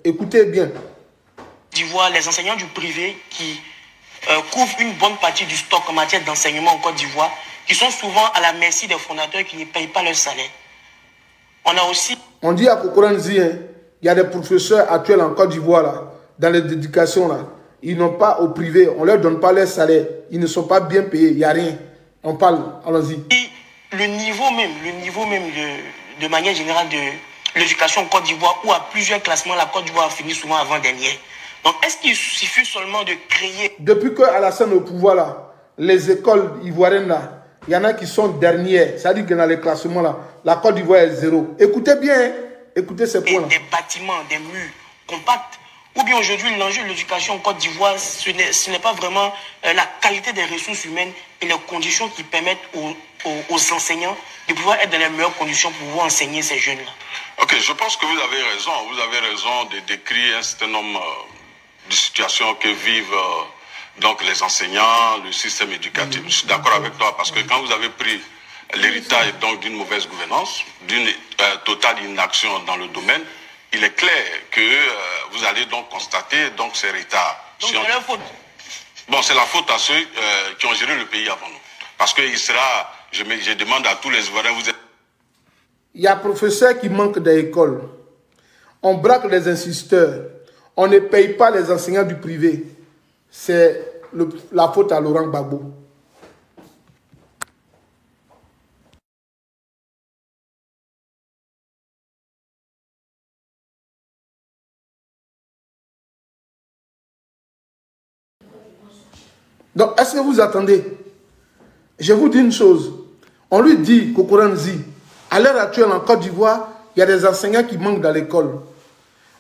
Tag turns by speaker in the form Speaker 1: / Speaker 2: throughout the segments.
Speaker 1: Écoutez bien.
Speaker 2: D'Ivoire, les enseignants du privé qui couvrent une bonne partie du stock en matière d'enseignement en Côte d'Ivoire, qui sont souvent à la merci des fondateurs qui ne payent pas leur salaire. On a aussi...
Speaker 1: On dit à Kokoranzi, hein, il y a des professeurs actuels en Côte d'Ivoire, là, dans les éducations, là. Ils n'ont pas au privé, on ne leur donne pas leur salaire. Ils ne sont pas bien payés, il n'y a rien. On parle, allons-y.
Speaker 2: Le niveau même de manière générale de l'éducation en Côte d'Ivoire, où à plusieurs classements, la Côte d'Ivoire finit souvent avant-dernière. Donc, est-ce qu'il suffit seulement de créer...
Speaker 1: Depuis qu'Alassane est au pouvoir, là, les écoles ivoiriennes, là, il y en a qui sont dernières. C'est-à-dire que dans les classements, là, la Côte d'Ivoire est 0. Écoutez bien, hein, écoutez ces points-là.
Speaker 2: Des bâtiments, des murs compacts. Ou bien aujourd'hui, l'enjeu de l'éducation en Côte d'Ivoire, ce n'est pas vraiment la qualité des ressources humaines et les conditions qui permettent aux enseignants de pouvoir être dans les meilleures conditions pour pouvoir enseigner ces jeunes-là.
Speaker 3: Ok, je pense que vous avez raison. Vous avez raison de décrire un certain nombre de situations que vivent donc les enseignants, le système éducatif. Je suis d'accord avec toi parce que quand vous avez pris l'héritage donc d'une mauvaise gouvernance, d'une totale inaction dans le domaine, il est clair que vous allez donc constater donc ces retards.
Speaker 2: Donc c'est leur faute.
Speaker 3: Bon, c'est la faute à ceux qui ont géré le pays avant nous. Parce que il sera, je demande à tous les Ivoiriens, vous êtes...
Speaker 1: Il y a professeurs qui manquent d'école. On braque les insisteurs. On ne paye pas les enseignants du privé. C'est la faute à Laurent Gbagbo. Donc, est-ce que vous attendez? Je vous dis une chose. On lui dit, Kokoranzi, à l'heure actuelle en Côte d'Ivoire, il y a des enseignants qui manquent dans l'école.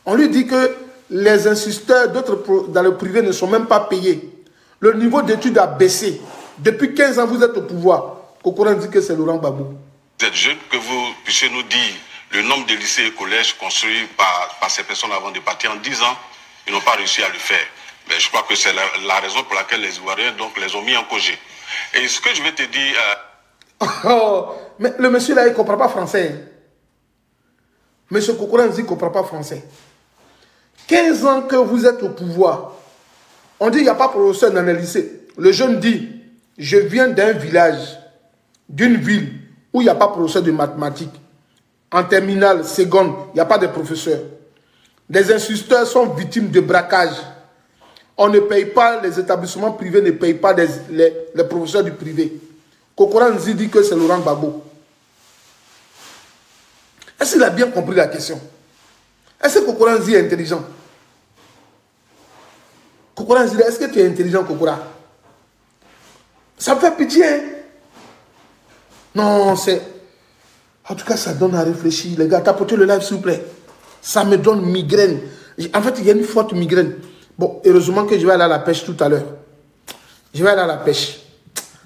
Speaker 1: On lui dit que les insisteurs d'autres dans le privé ne sont même pas payés. Le niveau d'études a baissé. Depuis 15 ans, vous êtes au pouvoir. Kokoranzi dit que c'est Laurent Gbagbo.
Speaker 3: Vous êtes jeune, que vous puissiez nous dire le nombre de lycées et collèges construits par ces personnes avant de partir en 10 ans. Ils n'ont pas réussi à le faire. Mais je crois que c'est la raison pour laquelle les Ivoiriens donc, les ont mis en congé. Et ce que je vais te dire...
Speaker 1: Oh, mais le monsieur là, il ne comprend pas français. Monsieur Kokoranzi ne comprend pas français. 15 ans que vous êtes au pouvoir. On dit qu'il n'y a pas de professeur dans les lycées. Le jeune dit, je viens d'un village, d'une ville où il n'y a pas de professeur de mathématiques. En terminale, seconde, il n'y a pas de professeur. Les insisteurs sont victimes de braquage. On ne paye pas, les établissements privés ne payent pas les professeurs du privé. Kokoranzi dit que c'est Laurent Gbagbo. Est-ce qu'il a bien compris la question? Est-ce que Kokoranzi est intelligent? Kokoranzi, est-ce que tu es intelligent, Kokora? Ça me fait pitié, hein? Non, c'est... En tout cas, ça donne à réfléchir. Les gars, tapotez le live, s'il vous plaît. Ça me donne migraine. En fait, il y a une forte migraine. Bon, heureusement que je vais aller à la pêche tout à l'heure. Je vais aller à la pêche.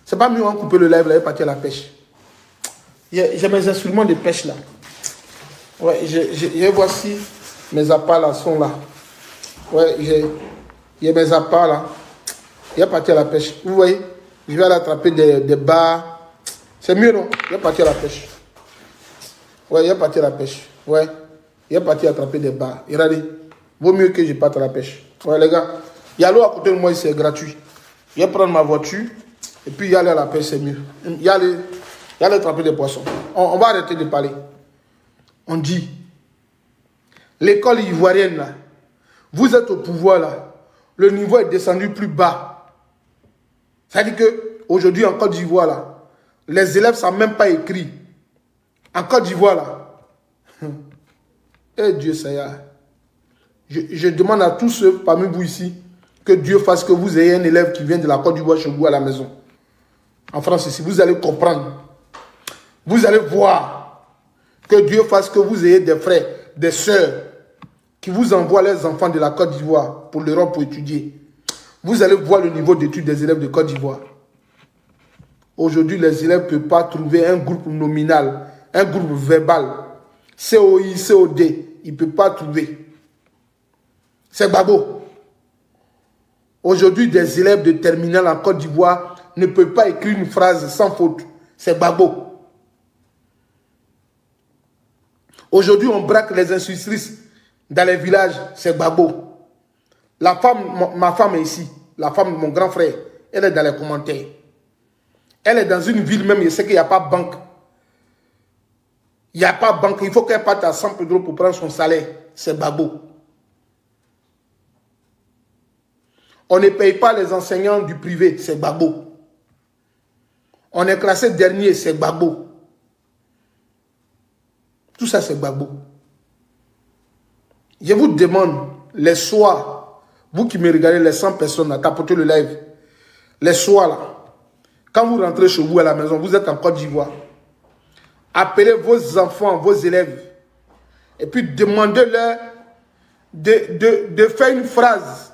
Speaker 1: C'est pas mieux, on couper le live là et partir à la pêche. J'ai mes instruments de pêche là. Ouais, voici mes appâts là, sont là. Ouais, j'ai mes appâts là. Je vais partir à la pêche. Vous voyez, je vais aller attraper des bars. C'est mieux, non? Je vais partir à la pêche. Ouais, je vais partir à la pêche. Ouais, je vais partir attraper des bars. Et regardez, vaut mieux que je parte à la pêche. Ouais, les gars, il y a l'eau à côté de moi, c'est gratuit. Je vais prendre ma voiture et puis y aller à la pêche, c'est mieux. Y aller attraper des poissons. On va arrêter de parler. On dit, l'école ivoirienne, là, vous êtes au pouvoir, là, le niveau est descendu plus bas. C'est-à-dire qu'aujourd'hui, en Côte d'Ivoire, là, les élèves ne savent même pas écrire. En Côte d'Ivoire, là, eh Dieu, ça y est. Je demande à tous ceux parmi vous ici que Dieu fasse que vous ayez un élève qui vient de la Côte d'Ivoire chez vous à la maison. En France ici, vous allez comprendre. Vous allez voir que Dieu fasse que vous ayez des frères, des sœurs qui vous envoient leurs enfants de la Côte d'Ivoire pour l'Europe pour étudier. Vous allez voir le niveau d'études des élèves de Côte d'Ivoire. Aujourd'hui, les élèves ne peuvent pas trouver un groupe nominal, un groupe verbal, COI, COD. Ils ne peuvent pas trouver. C'est Gbagbo. Aujourd'hui, des élèves de terminale en Côte d'Ivoire ne peuvent pas écrire une phrase sans faute. C'est Gbagbo. Aujourd'hui, on braque les institutrices Dans les villages, c'est Gbagbo. La femme, ma femme est ici. La femme de mon grand frère, elle est dans les commentaires. Elle est dans une ville même, je sais qu'il n'y a pas de banque. Il n'y a pas de banque. Il faut qu'elle parte à San Pedro pour prendre son salaire. C'est Gbagbo. On ne paye pas les enseignants du privé, c'est Gbagbo. On est classé dernier, c'est Gbagbo. Tout ça, c'est Gbagbo. Je vous demande, les soirs, vous qui me regardez, les 100 personnes, à tapoter le live, les soirs là, quand vous rentrez chez vous à la maison, vous êtes en Côte d'Ivoire, appelez vos enfants, vos élèves, et puis demandez-leur de faire une phrase,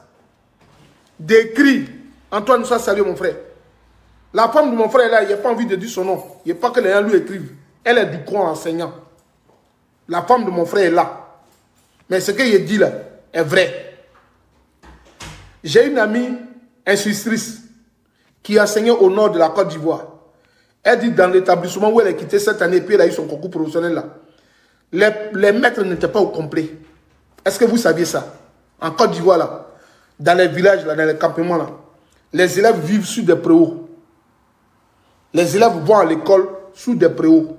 Speaker 1: d'écrire. Antoine, sois salué, mon frère. La femme de mon frère est là, il n'a pas envie de dire son nom. Il n'y a pas que les gens lui écrivent. Elle est du coin enseignant. La femme de mon frère est là. Mais ce qu'il dit là est vrai. J'ai une amie institutrice qui enseignait au nord de la Côte d'Ivoire. Elle dit dans l'établissement où elle a quitté cette année, puis elle a eu son concours professionnel là, les maîtres n'étaient pas au complet. Est-ce que vous saviez ça? En Côte d'Ivoire là, dans les villages, là, dans les campements là, les élèves vivent sur des préaux. Les élèves vont à l'école sous des préaux.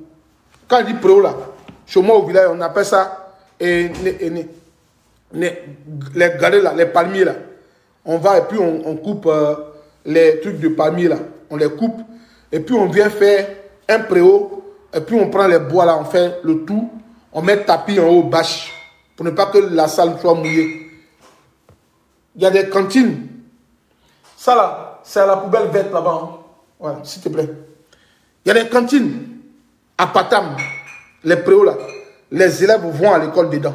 Speaker 1: Quand je dis préaux là, chez moi au village, on appelle ça les galets là, les palmiers là. On va et puis on coupe les trucs de palmiers là. On les coupe et puis on vient faire un préau et puis on prend les bois là, on fait le tout. On met tapis en haut, bâche, pour ne pas que la salle soit mouillée. Il y a des cantines. Ça là, c'est à la poubelle verte là-bas. Hein. Voilà, s'il te plaît. Il y a des cantines à Patam, les préaux là. Les élèves vont à l'école dedans.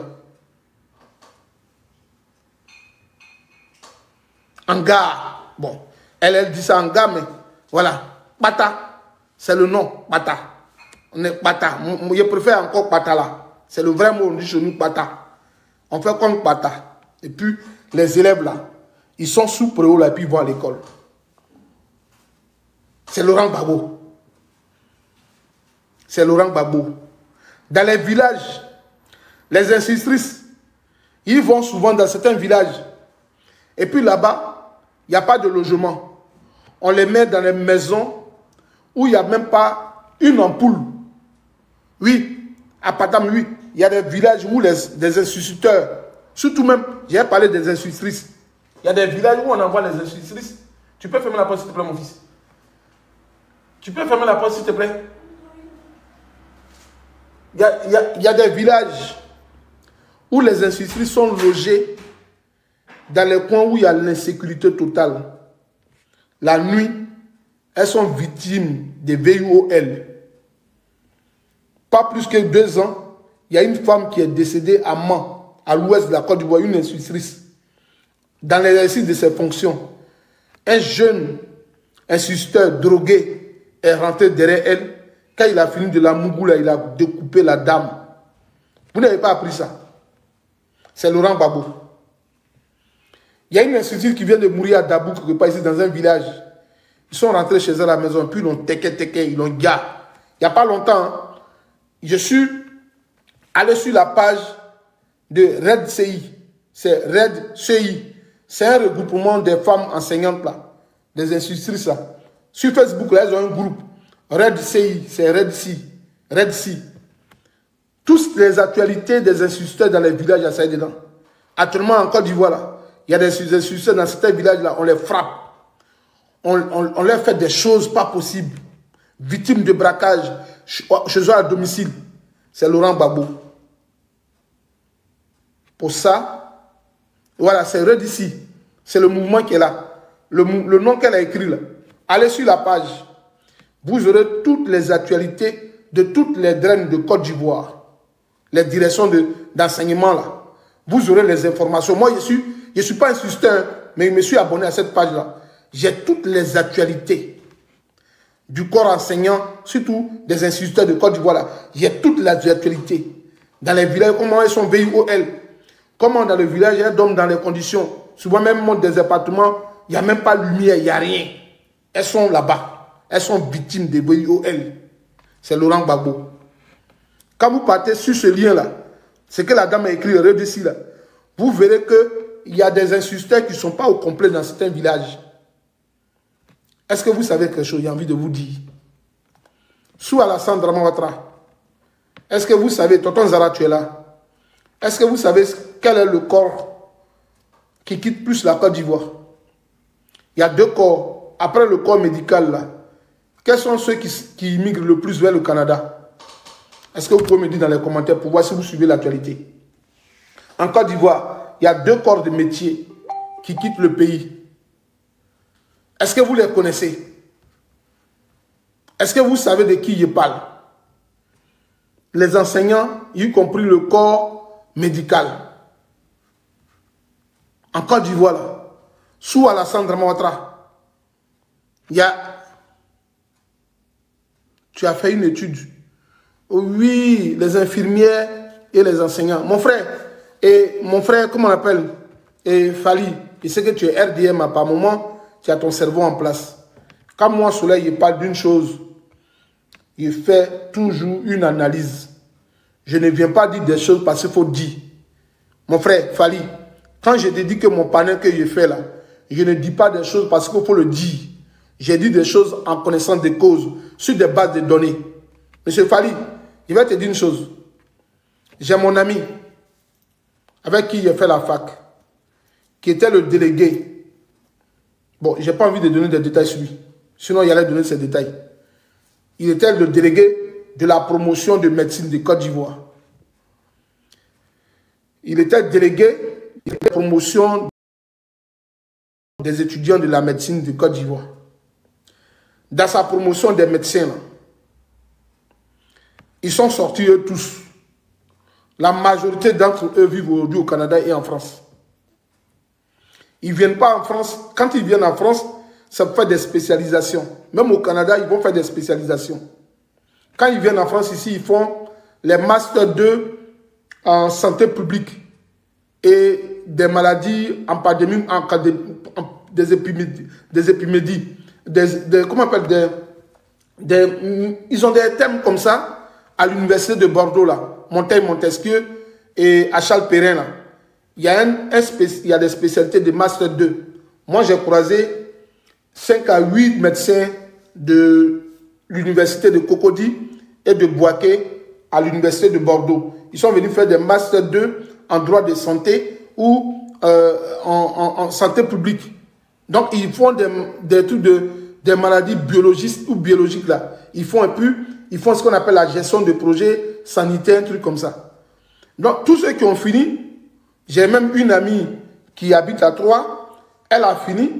Speaker 1: En gare. Bon, elle dit ça en gare, mais voilà. Pata, c'est le nom, Pata. On est Pata. Je préfère encore Pata là. C'est le vrai mot, on dit chez nous Pata. On fait comme Pata. Et puis, les élèves là, ils sont sous préau là, et puis ils vont à l'école. C'est Laurent Gbagbo. C'est Laurent Gbagbo. Dans les villages, les institutrices, ils vont souvent dans certains villages. Et puis là-bas, il n'y a pas de logement. On les met dans les maisons où il n'y a même pas une ampoule. Oui, à Patam, oui, il y a des villages où des instituteurs, surtout même, j'ai parlé des institutrices. Il y a des villages où on envoie les institutrices. Tu peux fermer la porte, s'il te plaît, mon fils? Tu peux fermer la porte, s'il te plaît? Il y a des villages où les institutrices sont logées dans les coins où il y a l'insécurité totale. La nuit, elles sont victimes des VIOL. Pas plus que 2 ans, il y a une femme qui est décédée à Mans, à l'ouest de la Côte d'Ivoire, une institutrice. Dans l'exercice de ses fonctions, un jeune instituteur drogué est rentré derrière elle. Quand il a fini de la mougoula, il a découpé la dame. Vous n'avez pas appris ça. C'est Laurent Gbagbo. Il y a une institutrice qui vient de mourir à Dabou, quelque part ici dans un village. Ils sont rentrés chez eux à la maison, puis ils l'ont teké, ils l'ont gars. Il n'y a pas longtemps, hein, je suis allé sur la page de Red CI. C'est Red CI. C'est un regroupement des femmes enseignantes là, des institutrices là. Sur Facebook, là, ils ont un groupe. Red CI, c'est Red CI. Red CI. Toutes les actualités des instituteurs dans les villages, il y a ça dedans. Actuellement, en Côte d'Ivoire, là, il y a des instituteurs dans certains villages, là, on les frappe. On leur fait des choses pas possibles. Victimes de braquage chez eux à domicile. C'est Laurent Gbagbo. Pour ça, voilà, c'est Red ici. C'est le mouvement qui est là. Le nom qu'elle a écrit là. Allez sur la page. Vous aurez toutes les actualités de toutes les draines de Côte d'Ivoire. Les directions d'enseignement là. Vous aurez les informations. Moi, je suis pas instituteur, mais je me suis abonné à cette page là. J'ai toutes les actualités du corps enseignant, surtout des instituteurs de Côte d'Ivoire là. J'ai toutes les actualités. Dans les villages, comment elles sont VIOL. Comment dans le village, elles dorment dans les conditions. Souvent même, montent des appartements, il n'y a même pas de lumière, il n'y a rien. Elles sont là-bas. Elles sont victimes des VIOL. C'est Laurent Gbagbo. Quand vous partez sur ce lien-là, c'est que la dame a écrit ici là. vous verrez qu'il y a des instituteurs qui ne sont pas au complet dans certains villages. Est-ce que vous savez quelque chose? J'ai envie de vous dire. Sous Alassane Dramane Ouattara, est-ce que vous savez, Tonton Zara, tu es là? Est-ce que vous savez quel est le corps qui quitte plus la Côte d'Ivoire? Il y a 2 corps. Après le corps médical, là, quels sont ceux qui migrent le plus vers le Canada? Est-ce que vous pouvez me dire dans les commentaires pour voir si vous suivez l'actualité? En Côte d'Ivoire, il y a 2 corps de métier qui quittent le pays. Est-ce que vous les connaissez? Est-ce que vous savez de qui je parle? Les enseignants, y compris le corps médical. En Côte d'Ivoire, là, sous Alassane Dramane Ouattara, il y a... Tu as fait une étude. Oui, les infirmières et les enseignants. Mon frère, comment on appelle? Et Fali, je sais que tu es RDM à par moment, tu as ton cerveau en place. Quand moi, Soleil, je parle d'une chose, je fais toujours une analyse. Je ne viens pas dire des choses parce qu'il faut dire. Mon frère, Fali, quand je te dis que mon panel que je fais là, je ne dis pas des choses parce qu'il faut le dire. J'ai dit des choses en connaissance des causes, sur des bases de données. Monsieur Fali, je vais te dire une chose. J'ai mon ami avec qui j'ai fait la fac, qui était le délégué. Bon, je n'ai pas envie de donner des détails sur lui. Sinon, il allait donner ces détails. Il était le délégué de la promotion de médecine de Côte d'Ivoire. Il était délégué de la promotion des étudiants de la médecine de Côte d'Ivoire. Dans sa promotion des médecins, là, ils sont sortis eux tous. La majorité d'entre eux vivent aujourd'hui au Canada et en France. Ils ne viennent pas en France. Quand ils viennent en France, ça fait des spécialisations. Même au Canada, ils vont faire des spécialisations. Quand ils viennent en France, ici, ils font les Master 2 en santé publique et des maladies en pandémie, des épidémies, comment on appelle, ils ont des thèmes comme ça à l'université de Bordeaux, là, Montaigne-Montesquieu et à Charles-Perrin, là. Il y a des spécialités de Master 2. Moi, j'ai croisé 5 à 8 médecins de l'université de Cocody et de Boaké à l'université de Bordeaux. Ils sont venus faire des Master 2 en droit de santé ou en santé publique. Donc, ils font des trucs des maladies biologistes ou biologiques, là. Ils font ce qu'on appelle la gestion de projets sanitaires, un truc comme ça. Donc, tous ceux qui ont fini, j'ai même une amie qui habite à Troyes, elle a fini,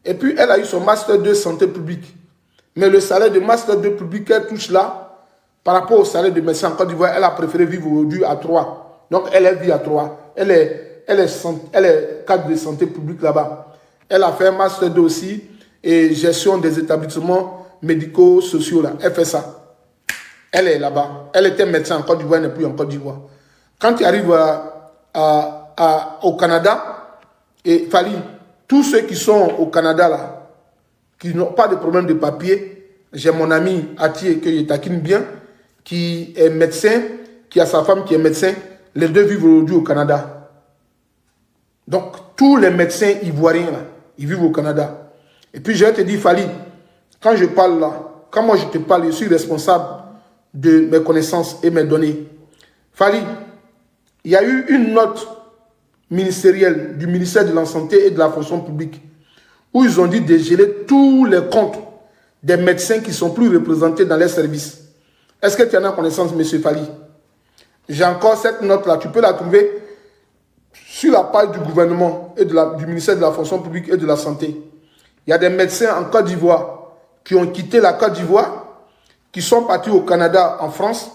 Speaker 1: et puis elle a eu son Master 2 santé publique. Mais le salaire de Master 2 public qu'elle touche là, par rapport au salaire de médecin en Côte d'Ivoire, elle a préféré vivre aujourd'hui à Troyes. Donc elle vit à Troyes. Elle est cadre de santé publique là-bas. Elle a fait un Master 2 aussi, et gestion des établissements médico-sociaux là. Elle fait ça. Elle est là-bas. Elle était médecin en Côte d'Ivoire, elle n'est plus en Côte d'Ivoire. Quand tu arrives au Canada, et Fali, tous ceux qui sont au Canada là, qui n'ont pas de problème de papier, j'ai mon ami Atié que je taquine bien, qui est médecin, qui a sa femme qui est médecin, les deux vivent aujourd'hui au Canada. Donc tous les médecins ivoiriens là, ils vivent au Canada. Et puis je vais te dire, Fali, quand je parle là, quand moi je te parle, je suis responsable de mes connaissances et mes données. Fali, il y a eu une note ministérielle du ministère de la Santé et de la Fonction publique où ils ont dit de geler tous les comptes des médecins qui ne sont plus représentés dans les services. Est-ce que tu en as connaissance, M. Fali? J'ai encore cette note-là. Tu peux la trouver sur la page du gouvernement et du ministère de la Fonction publique et de la Santé. Il y a des médecins en Côte d'Ivoire qui ont quitté la Côte d'Ivoire, qui sont partis au Canada, en France,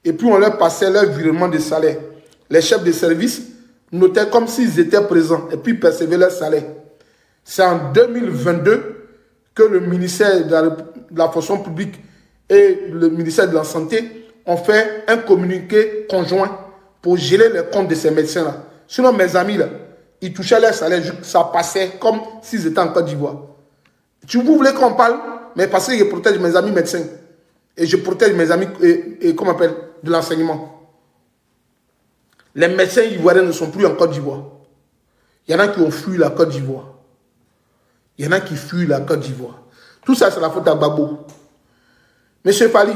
Speaker 1: et puis on leur passait leur virement de salaire. Les chefs de service notaient comme s'ils étaient présents et puis percevaient leur salaire. C'est en 2022 que le ministère de la Fonction publique et le ministère de la Santé ont fait un communiqué conjoint pour geler les comptes de ces médecins-là. Sinon, mes amis, là, ils touchaient leur salaire, ça passait comme s'ils étaient en Côte d'Ivoire. Vous voulez qu'on parle? Mais parce que je protège mes amis médecins. Et je protège mes amis, comment on appelle, de l'enseignement. Les médecins ivoiriens ne sont plus en Côte d'Ivoire. Il y en a qui ont fui la Côte d'Ivoire. Il y en a qui fuient la Côte d'Ivoire. Tout ça, c'est la faute à Gbagbo. Monsieur Fally,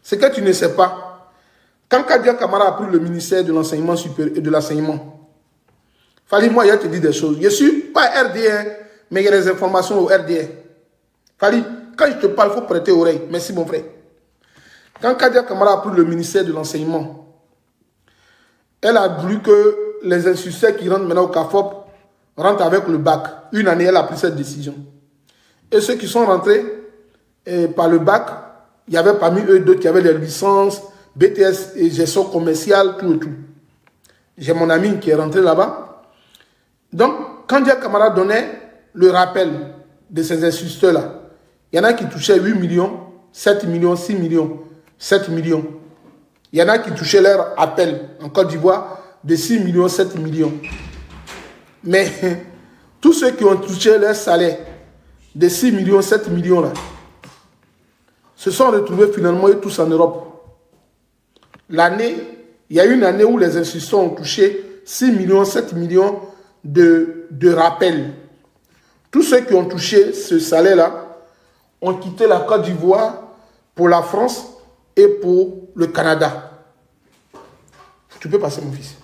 Speaker 1: ce que tu ne sais pas, quand Kadia Camara a pris le ministère de l'enseignement supérieur et de l'enseignement, Fally, moi, je te dis des choses. Je ne suis pas RDR, mais il y a des informations au RDR. Fally, quand je te parle, il faut prêter oreille. Merci, mon frère. Quand Kadia Camara a pris le ministère de l'enseignement, elle a voulu que les instituteurs qui rentrent maintenant au CAFOP rentrent avec le bac. Une année, elle a pris cette décision. Et ceux qui sont rentrés par le bac, il y avait parmi eux d'autres qui avaient des licences, BTS et gestion commerciale, tout et tout. J'ai mon ami qui est rentré là-bas. Donc, quand Dia Camara donnait le rappel de ces instituteurs-là, il y en a qui touchaient 8 millions, 7 millions, 6 millions, 7 millions. Il y en a qui touchaient leur appel en Côte d'Ivoire de 6 millions, 7 millions. Mais tous ceux qui ont touché leur salaire de 6 millions, 7 millions là, se sont retrouvés finalement tous en Europe. L'année, il y a une année où les institutions ont touché 6 millions, 7 millions de rappels. Tous ceux qui ont touché ce salaire-là ont quitté la Côte d'Ivoire pour la France et pour le Canada. Tu peux passer, mon fils.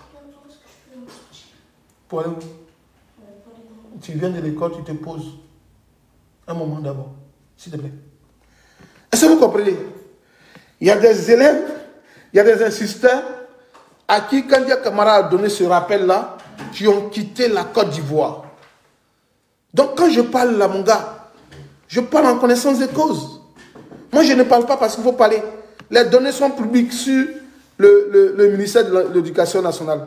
Speaker 1: Pour aller où? Tu viens de l'école, tu te poses. Un moment d'abord, s'il te plaît. Est-ce que vous comprenez? Il y a des élèves, il y a des instituteurs à qui, quand Dia Camara a donné ce rappel-là, qui ont quitté la Côte d'Ivoire. Donc, quand je parle là, mon gars, je parle en connaissance des causes. Moi, je ne parle pas parce qu'il faut parler. Les données sont publiques sur le ministère de l'Éducation nationale.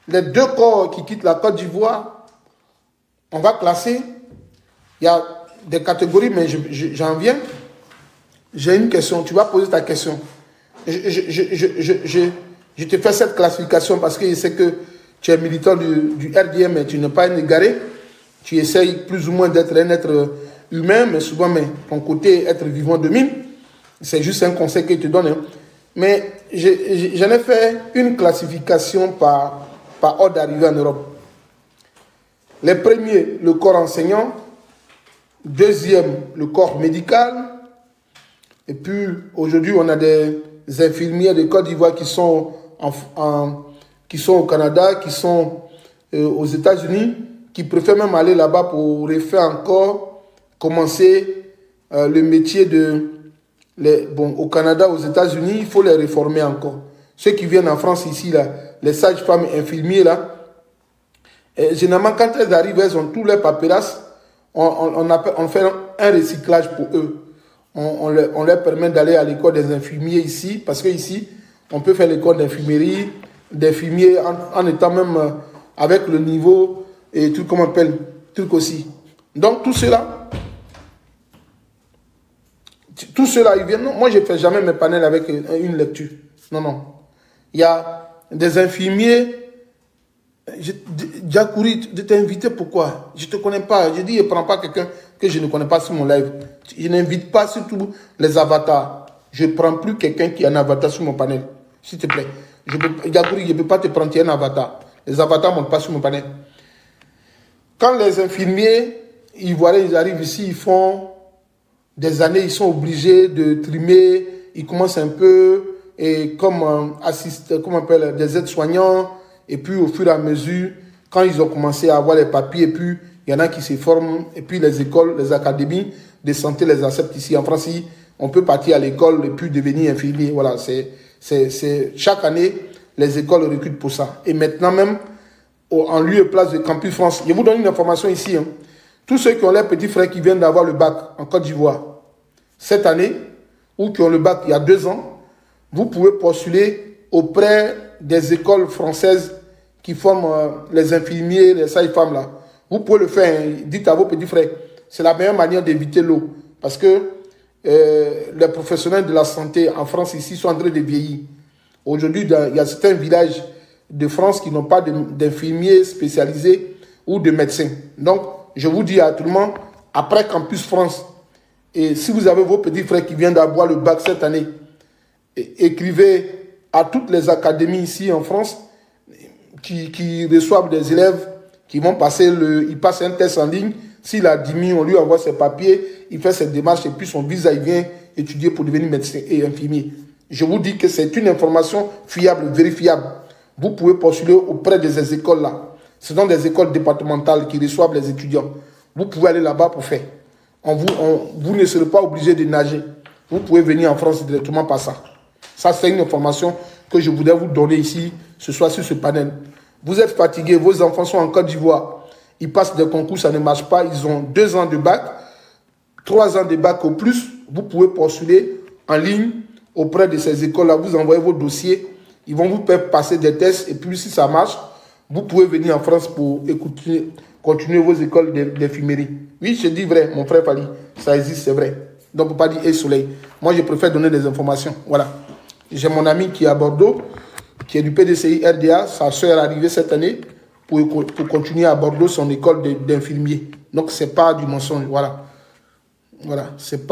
Speaker 1: Les deux corps qui quittent la Côte d'Ivoire, on va classer. Il y a des catégories, mais j'en viens. J'ai une question. Tu vas poser ta question. Je te fais cette classification parce que je sais que tu es militant du RDM, mais tu n'es pas un égaré. Tu essayes plus ou moins d'être un être humain, mais souvent, ton côté être vivant domine. C'est juste un conseil que je te donne. Hein. Mais j'en ai fait une classification par ordre d'arrivée en Europe. Les premiers, le corps enseignant. Deuxième, le corps médical. Et puis, aujourd'hui, on a des infirmières de Côte d'Ivoire qui sont au Canada, qui sont aux États-Unis, qui préfèrent même aller là-bas pour refaire encore, commencer le métier de... au Canada, aux États-Unis, il faut les réformer encore. Ceux qui viennent en France ici, là, les sages-femmes infirmiers, là, généralement, quand elles arrivent, elles ont tous les papyrasses. On fait un recyclage pour eux. On leur permet d'aller à l'école des infirmiers ici, parce qu'ici, on peut faire l'école d'infirmerie, d'infirmiers en étant même avec le niveau et tout comme on appelle, truc aussi. Donc tout cela, ils viennent. Non, moi, je ne fais jamais mes panels avec une lecture. Non, non. Il y a des infirmiers. Diakouri, de t'inviter, pourquoi? Je ne te connais pas. Je dis, je ne prends pas quelqu'un que je ne connais pas sur mon live. Je n'invite pas surtout les avatars. Je ne prends plus quelqu'un qui a un avatar sur mon panel. S'il te plaît. Diakouri, je ne peux pas te prendre un avatar. Les avatars ne montent pas sur mon panel. Quand les infirmiers ivoiriens, ils arrivent ici, ils font des années, ils sont obligés de trimer. Ils commencent un peu et comme assistent, comment on appelle, des aides-soignants. Et puis, au fur et à mesure, quand ils ont commencé à avoir les papiers, et puis, il y en a qui se forment, et puis les écoles, les académies de santé les acceptent ici. En France, on peut partir à l'école et puis devenir infirmier. Voilà, chaque année, les écoles recrutent pour ça. Et maintenant même, en lieu et place de Campus France, je vous donne une information ici. Hein. Tous ceux qui ont leurs petits frères qui viennent d'avoir le bac en Côte d'Ivoire cette année, ou qui ont le bac il y a 2 ans, vous pouvez postuler auprès des écoles françaises qui forment les infirmiers, les sages-femmes là. Vous pouvez le faire, hein. Dites à vos petits frères. C'est la meilleure manière d'éviter l'eau. Parce que les professionnels de la santé en France ici sont en train de vieillir. Aujourd'hui, il y a certains villages de France qui n'ont pas d'infirmiers spécialisés ou de médecins. Donc, je vous dis à tout le monde, après Campus France, et si vous avez vos petits frères qui viennent d'avoir le bac cette année, écrivez à toutes les académies ici en France qui reçoivent des élèves qui vont passer il passe un test en ligne. S'il a 10 000, on lui envoie ses papiers, il fait ses démarches et puis son visa, il vient étudier pour devenir médecin et infirmier. Je vous dis que c'est une information fiable, vérifiable. Vous pouvez postuler auprès de ces écoles-là. Ce sont des écoles départementales qui reçoivent les étudiants. Vous pouvez aller là-bas pour faire. Vous ne serez pas obligé de nager. Vous pouvez venir en France directement par ça. Ça, c'est une information que je voudrais vous donner ici, ce soir sur ce panel. Vous êtes fatigué, vos enfants sont en Côte d'Ivoire. Ils passent des concours, ça ne marche pas. Ils ont 2 ans de bac, 3 ans de bac au plus. Vous pouvez postuler en ligne auprès de ces écoles-là. Vous envoyez vos dossiers. Ils vont vous faire passer des tests. Et puis, si ça marche, vous pouvez venir en France pour continuer vos écoles d'infirmerie. Oui, je dis vrai, mon frère Fali. Ça existe, c'est vrai. Donc, on ne peut pas dire « Hey, soleil ». Moi, je préfère donner des informations. Voilà. J'ai mon ami qui est à Bordeaux, qui est du PDCI RDA. Sa soeur est arrivée cette année pour continuer à Bordeaux son école d'infirmier. Donc, ce n'est pas du mensonge. Voilà. Voilà. Ce n'est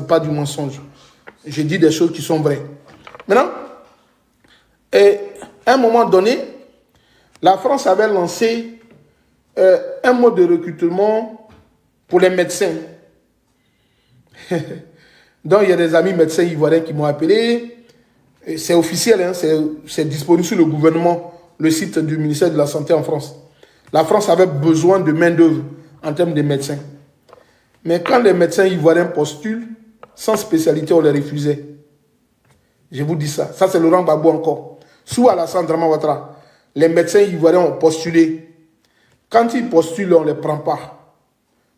Speaker 1: pas du mensonge. Je dis des choses qui sont vraies. Maintenant, à un moment donné, la France avait lancé un mode de recrutement pour les médecins. Donc, il y a des amis médecins ivoiriens qui m'ont appelé. C'est officiel, hein, c'est disponible sur le gouvernement, le site du ministère de la Santé en France. La France avait besoin de main-d'œuvre en termes de médecins. Mais quand les médecins ivoiriens postulent, sans spécialité, on les refusait. Je vous dis ça. Ça, c'est Laurent Gbagbo encore. Sous Alassane Dramane Ouattara, les médecins ivoiriens ont postulé. Quand ils postulent, on ne les prend pas.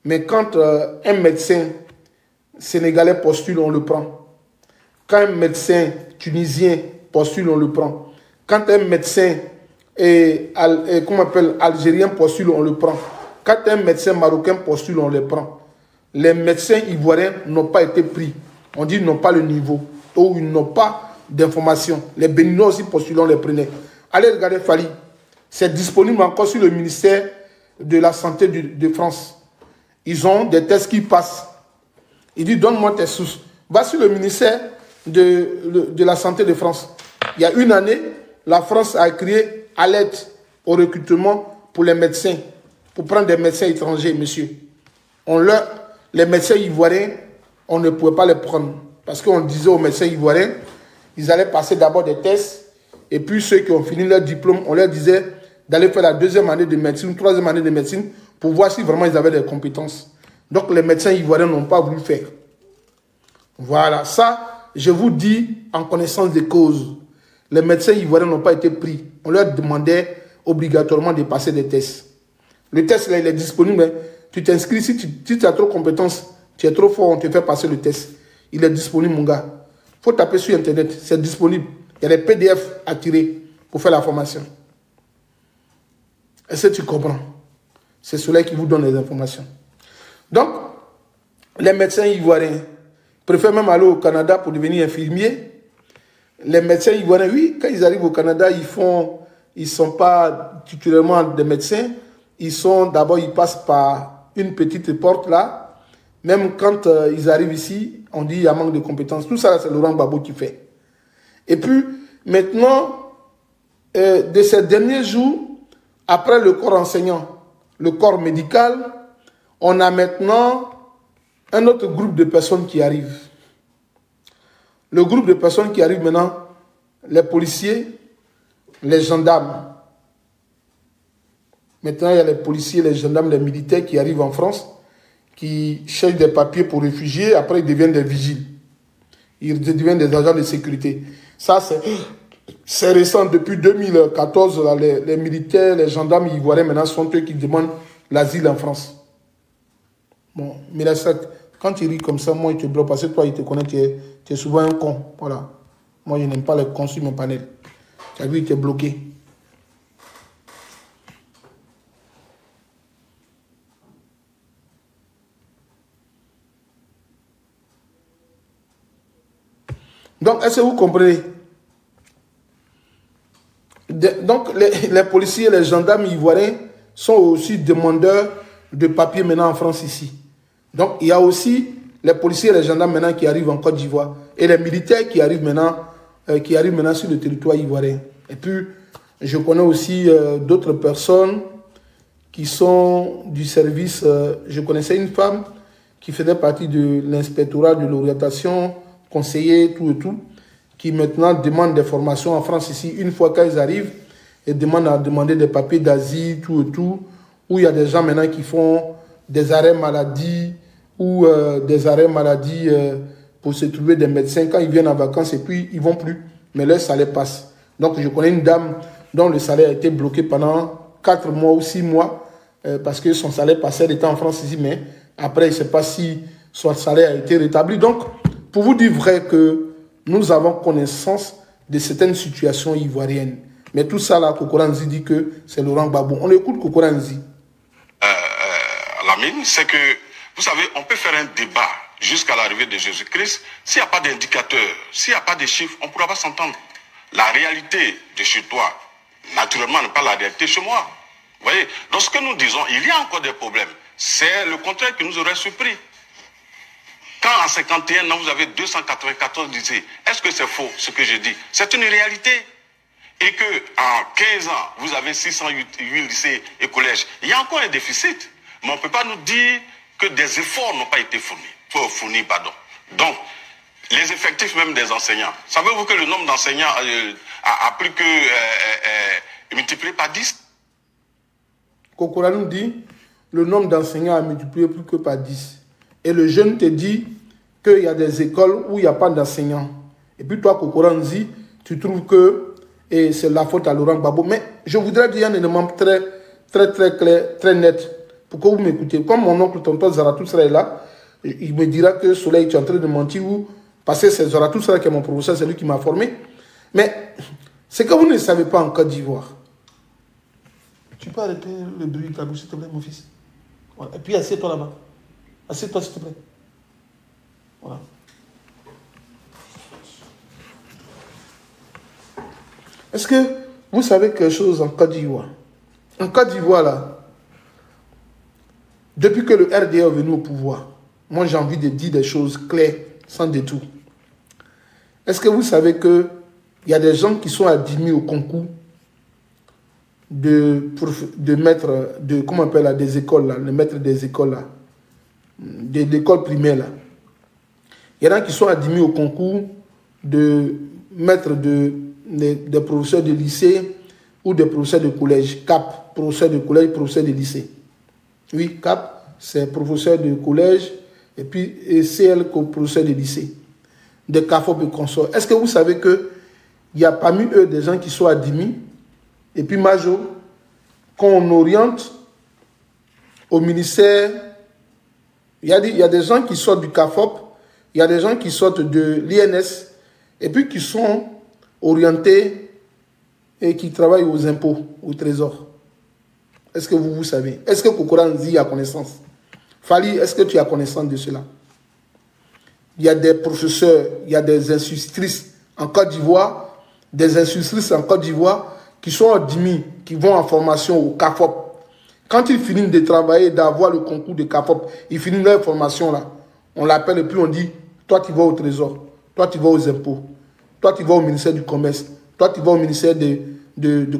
Speaker 1: Mais quand un médecin sénégalais postule, on le prend. Quand un médecin tunisien postule, on le prend. Quand un médecin algérien postule, on le prend. Quand un médecin marocain postule, on le prend. Les médecins ivoiriens n'ont pas été pris. On dit qu'ils n'ont pas le niveau ou ils n'ont pas d'informations. Les Béninois aussi postulent, on les prenait. Allez regarder Fali. C'est disponible encore sur le ministère de la Santé de France. Ils ont des tests qui passent. Il dit, donne-moi tes sources. Va sur le ministère de la Santé de France. Il y a une année, la France a créé à l'aide au recrutement pour les médecins, pour prendre des médecins étrangers, monsieur. Les médecins ivoiriens, on ne pouvait pas les prendre. Parce qu'on disait aux médecins ivoiriens, ils allaient passer d'abord des tests, et puis ceux qui ont fini leur diplôme, on leur disait d'aller faire la 2e année de médecine, 3e année de médecine, pour voir si vraiment ils avaient des compétences. Donc les médecins ivoiriens n'ont pas voulu faire. Voilà, ça, je vous dis en connaissance des causes. Les médecins ivoiriens n'ont pas été pris. On leur demandait obligatoirement de passer des tests. Le test, là, il est disponible. Tu t'inscris, si tu as trop de compétences, tu es trop fort, on te fait passer le test. Il est disponible, mon gars. Il faut taper sur Internet, c'est disponible. Il y a des PDF à tirer pour faire la formation. Est-ce que tu comprends? C'est cela qui vous donne les informations. Donc, les médecins ivoiriens préfèrent même aller au Canada pour devenir infirmiers. Les médecins ivoiriens, oui, quand ils arrivent au Canada, ils ne sont pas titulairement des médecins. D'abord, ils passent par une petite porte là. Même quand ils arrivent ici, on dit qu'il y a manque de compétences. Tout ça, c'est Laurent Gbagbo qui fait. Et puis, maintenant, de ces derniers jours, après le corps enseignant, le corps médical, on a maintenant un autre groupe de personnes qui arrivent. Le groupe de personnes qui arrivent maintenant, les policiers, les gendarmes. Maintenant, il y a les policiers, les gendarmes, les militaires qui arrivent en France, qui cherchent des papiers pour réfugiés, après ils deviennent des vigiles. Ils deviennent des agents de sécurité. Ça, c'est récent. Depuis 2014, là, les militaires, les gendarmes ivoiriens, maintenant, sont eux qui demandent l'asile en France. Bon, mais là, quand tu ris comme ça, moi, il te bloque parce que toi, il te connaît, tu es souvent un con. Voilà. Moi, je n'aime pas les cons sur mon panel. Tu as vu, il t'est bloqué. Donc, est-ce que vous comprenez? Donc, les policiers, les gendarmes ivoiriens sont aussi demandeurs de papiers maintenant en France ici. Donc, il y a aussi les policiers et les gendarmes maintenant qui arrivent en Côte d'Ivoire et les militaires qui arrivent maintenant qui arrivent maintenant sur le territoire ivoirien. Et puis, je connais aussi d'autres personnes qui sont du service. Je connaissais une femme qui faisait partie de l'inspectorat de l'orientation, conseiller, tout et tout, qui maintenant demande des formations en France ici. Une fois qu'ils arrivent, ils demandent à demander des papiers d'asile, tout et tout, où il y a des gens maintenant qui font des arrêts maladie ou des arrêts maladie pour se trouver des médecins quand ils viennent en vacances et puis ils ne vont plus, mais leur salaire passe. Donc je connais une dame dont le salaire a été bloqué pendant 4 mois ou 6 mois parce que son salaire passait, elle était en France ici, mais après il ne sait pas si son salaire a été rétabli. Donc pour vous dire vrai que nous avons connaissance de certaines situations ivoiriennes. Mais tout ça là, Kokoranzi dit que c'est Laurent Gbagbo. On écoute Kokoranzi.
Speaker 3: Lamine, c'est que, vous savez, on peut faire un débat jusqu'à l'arrivée de Jésus-Christ. S'il n'y a pas d'indicateurs, s'il n'y a pas de chiffres, on ne pourra pas s'entendre. La réalité de chez toi, naturellement, n'est pas la réalité chez moi. Vous voyez, dans ce que nous disons, il y a encore des problèmes. C'est le contraire qui nous aurait surpris. Quand en 51 ans, vous avez 294 lycées, est-ce que c'est faux ce que je dis? C'est une réalité. Et qu'en 15 ans, vous avez 608 lycées et collèges. Il y a encore un déficit. Mais on ne peut pas nous dire que des efforts n'ont pas été fournis. Donc, les effectifs même des enseignants. Savez-vous que le nombre d'enseignants a plus que multiplié par 10?
Speaker 1: Kokora nous dit, le nombre d'enseignants a multiplié plus que par 10. Et le jeune te dit qu'il y a des écoles où il n'y a pas d'enseignants. Et puis toi, Kokora nous dit, tu trouves que c'est la faute à Laurent Gbagbo. Mais je voudrais dire un élément très clair, très net. Pour que vous m'écoutez, comme mon oncle tonton Zarathustra est là, il me dira que Soleil, tu es en train de mentir ou parce que c'est Zarathustra qui est mon professeur, c'est lui qui m'a formé. Mais c'est que vous ne savez pas en Côte d'Ivoire. Tu peux arrêter le bruit de ta bouche, s'il te plaît, mon fils. Voilà. Et puis assieds-toi là-bas. Assieds-toi, s'il te plaît. Voilà. Est-ce que vous savez quelque chose en Côte d'Ivoire? En Côte d'Ivoire, là, depuis que le RDA est venu au pouvoir, moi j'ai envie de dire des choses claires, sans détour. Est-ce que vous savez qu'il y a des gens qui sont admis au concours de maître, comment on appelle là, des écoles, là, le maître des écoles, là, de l'école primaire, là. Il y en a qui sont admis au concours de maître des professeurs de lycée ou des professeurs de collège, CAP, professeur de collège, professeur de lycée. Oui, CAP, c'est professeur de collège, et puis CL, professeur de lycée, de CAFOP et consorts. Est-ce que vous savez qu'il y a parmi eux des gens qui sont admis, et puis Majo, quand on oriente au ministère, il y a des gens qui sortent du CAFOP, il y a des gens qui sortent de l'INS, et puis qui sont orientés et qui travaillent aux impôts, au trésor. Est-ce que vous savez? Est-ce que Kokoranzi a connaissance? Fali, est-ce que tu as connaissance de cela? Il y a des professeurs, il y a des institutrices en Côte d'Ivoire, qui sont admis, qui vont en formation au CAFOP. Quand ils finissent de travailler, d'avoir le concours de CAFOP, ils finissent leur formation là. On l'appelle et puis on dit, toi tu vas au trésor, toi tu vas aux impôts, toi tu vas au ministère du commerce, toi tu vas au ministère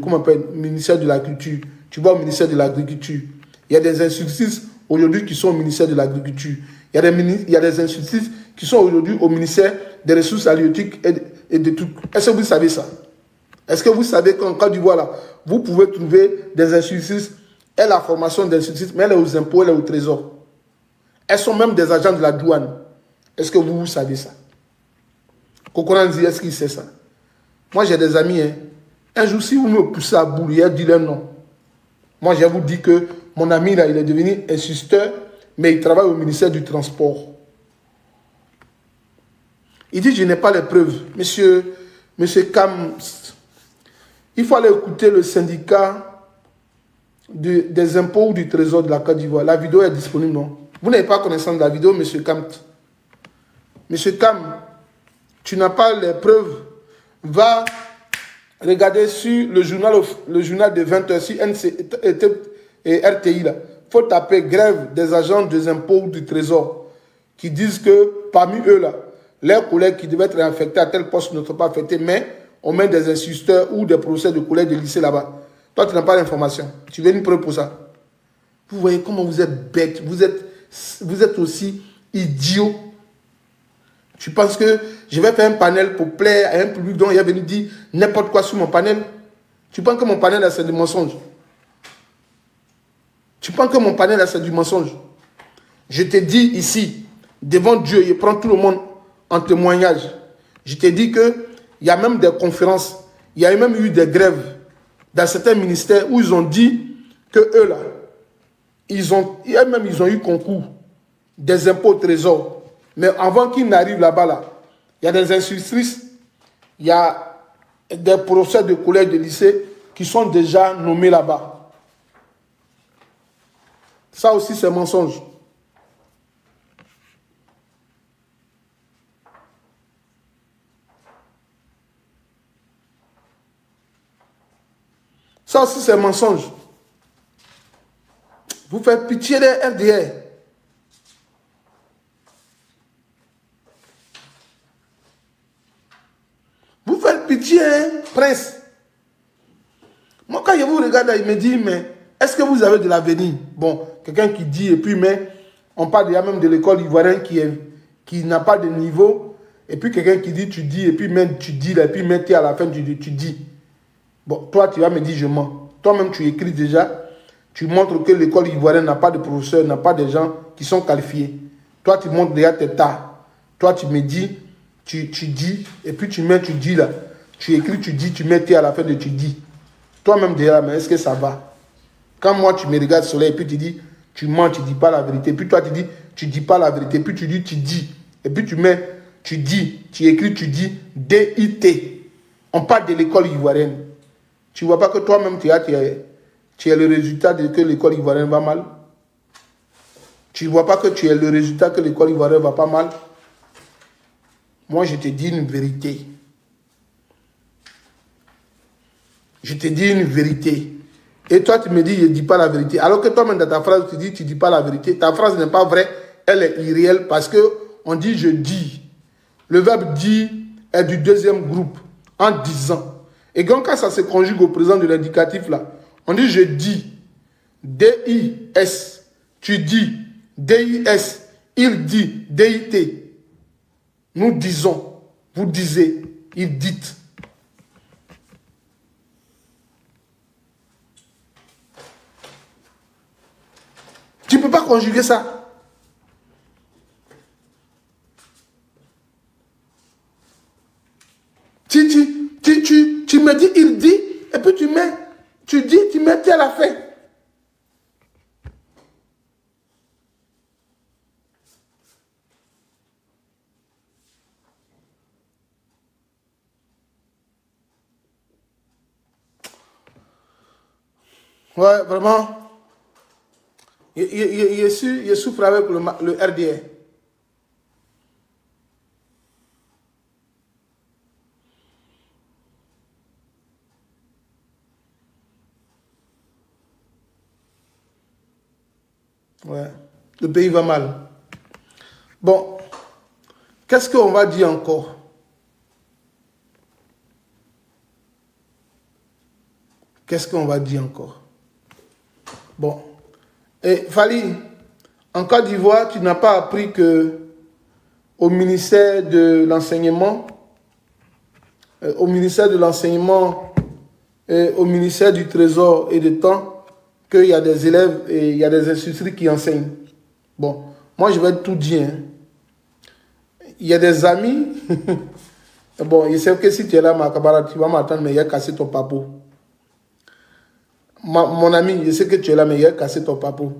Speaker 1: comment on appelle, ministère de l'agriculture. Tu vas au ministère de l'Agriculture. Il y a des institutrices aujourd'hui qui sont au ministère de l'Agriculture. Il y a des institutrices qui sont aujourd'hui au ministère des Ressources halieutiques et de tout. Est-ce que vous savez ça? Est-ce que vous savez qu'en Côte d'Ivoire, là, vous pouvez trouver des institutrices, elle a la formation d'institutrices, mais elle est aux impôts, elle est au trésor. Elles sont même des agents de la douane. Est-ce que vous savez ça? Kokoranzi, est-ce qu'il sait ça? Moi, j'ai des amis. Hein. Un jour, si vous me poussez à boulière, dis-leur non. Moi, je vous dis que mon ami, là, il est devenu instituteur, mais il travaille au ministère du Transport. Il dit, je n'ai pas les preuves. Monsieur Kam, il faut aller écouter le syndicat des impôts ou du trésor de la Côte d'Ivoire. La vidéo est disponible, non? Vous n'avez pas connaissance de la vidéo, monsieur Kam. Monsieur Kam, tu n'as pas les preuves. Va regarder sur le journal de 20h, sur NC et RTI. Il faut taper grève des agents des impôts du trésor qui disent que parmi eux, là, leurs collègues qui devaient être affectés à tel poste ne sont pas affectés, mais on met des instituteurs ou des professeurs de collège de lycée là-bas. Toi, tu n'as pas d'information. Tu veux une preuve pour ça? Vous voyez comment vous êtes bête, vous êtes aussi idiot. Tu penses que je vais faire un panel pour plaire à un public dont il est venu dire n'importe quoi sur mon panel? Tu penses que mon panel là c'est du mensonge? Tu penses que mon panel là c'est du mensonge? Je te dis ici, devant Dieu, je prends tout le monde en témoignage. Je te dis que il y a même des conférences, il y a même eu des grèves dans certains ministères où ils ont dit que eux là, ils ont eu concours des impôts au trésor. Mais avant qu'ils n'arrivent là-bas, là, il y a des institutrices, il y a des professeurs de collège, de lycée qui sont déjà nommés là-bas. Ça aussi, c'est mensonge. Ça aussi, c'est mensonge. Vous faites pitié des RDR. Vous faites pitié, hein, Prince. Moi, quand je vous regarde, il me dit, mais est-ce que vous avez de l'avenir? Bon, quelqu'un qui dit, et puis, mais on parle déjà même de l'école ivoirienne qui n'a pas de niveau. Et puis, quelqu'un qui dit, tu dis, et puis, même tu dis, et puis, même à la fin, tu dis. Bon, toi, tu vas me dire, je mens. Toi-même, tu écris déjà. Tu montres que l'école ivoirienne n'a pas de professeurs, n'a pas de gens qui sont qualifiés. Toi, tu montres déjà tes tas. Toi, tu me dis, tu dis, et puis tu mets, tu dis là. Tu écris, tu dis, tu mets à la fin de tu dis. Toi-même déjà, mais est-ce que ça va? Quand moi, tu me regardes soleil, et puis tu dis, tu mens, tu dis pas la vérité. Puis toi, tu dis, tu dis pas la vérité. Puis tu dis, tu dis. Et puis tu mets, tu dis, tu écris, tu dis, D-I-T. On parle de l'école ivoirienne. Tu vois pas que toi-même, tu es le résultat de que l'école ivoirienne va mal? Tu ne vois pas que tu es le résultat que l'école ivoirienne va pas mal? Moi, je te dis une vérité. Je te dis une vérité. Et toi, tu me dis, je ne dis pas la vérité. Alors que toi-même, dans ta phrase, tu dis, tu ne dis pas la vérité. Ta phrase n'est pas vraie, elle est irréelle parce qu'on dit, je dis. Le verbe dire est du deuxième groupe, en disant. Et donc, quand ça se conjugue au présent de l'indicatif, là, on dit je dis. D-I-S. Tu dis. D-I-S. Il dit. D-I-T. Nous disons. Vous disiez. Il dit. Tu ne peux pas conjuguer ça. Tu me dis, il dit, et puis tu dis, tu mets à la fin. Ouais, vraiment. Il souffre avec le RDR. Ouais, le pays va mal. Bon, qu'est-ce qu'on va dire encore? Qu'est-ce qu'on va dire encore? Bon, et Fally, en Côte d'Ivoire, tu n'as pas appris que au ministère de l'enseignement, au ministère du Trésor et des Temps, qu'il y a des élèves et il y a des institutrices qui enseignent. Bon, moi je vais tout dire. Hein. Il y a des amis. Bon, je sais que si tu es là, ma camarade, tu vas m'attendre, mais il a cassé ton papeau. Mon ami, je sais que tu es là, mais il a cassé ton papeau.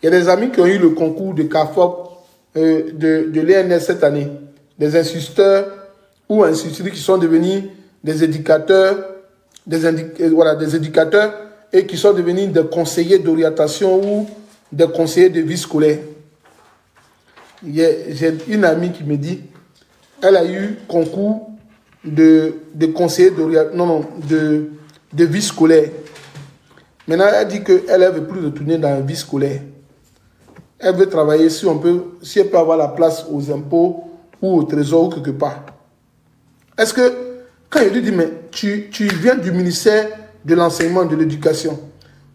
Speaker 1: Il y a des amis qui ont eu le concours de CAFOP de l'ENS cette année. Des instituteurs ou institutrices qui sont devenus des éducateurs, des éducateurs et qui sont devenus des conseillers d'orientation ou des conseillers de vie scolaire. J'ai une amie qui me dit, elle a eu concours de conseiller de vie scolaire. Maintenant, elle dit qu'elle ne veut plus retourner dans la vie scolaire. Elle veut travailler si elle peut avoir la place aux impôts ou au trésor ou quelque part. Est-ce que, quand il lui dit, mais tu viens du ministère de l'enseignement, de l'éducation,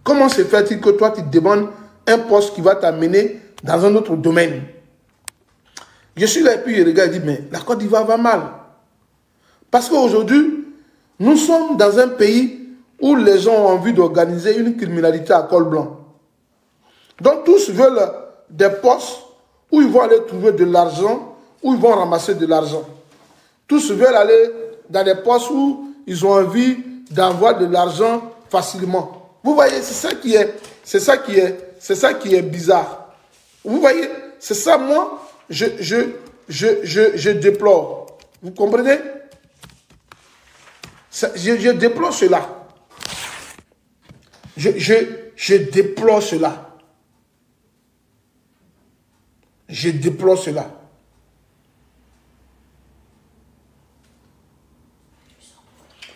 Speaker 1: comment se fait-il que toi, tu te demandes un poste qui va t'amener dans un autre domaine? Je suis là et puis je regarde et dis, mais la Côte d'Ivoire va mal. Parce qu'aujourd'hui, nous sommes dans un pays où les gens ont envie d'organiser une criminalité à col blanc. Donc tous veulent des postes où ils vont aller trouver de l'argent, où ils vont ramasser de l'argent. Tous veulent aller dans des postes où ils ont envie d'avoir de l'argent facilement. Vous voyez, c'est ça qui est bizarre. Vous voyez, c'est ça, moi, je déplore. Vous comprenez? Je déplore cela. Je déplore cela. Je déplore cela.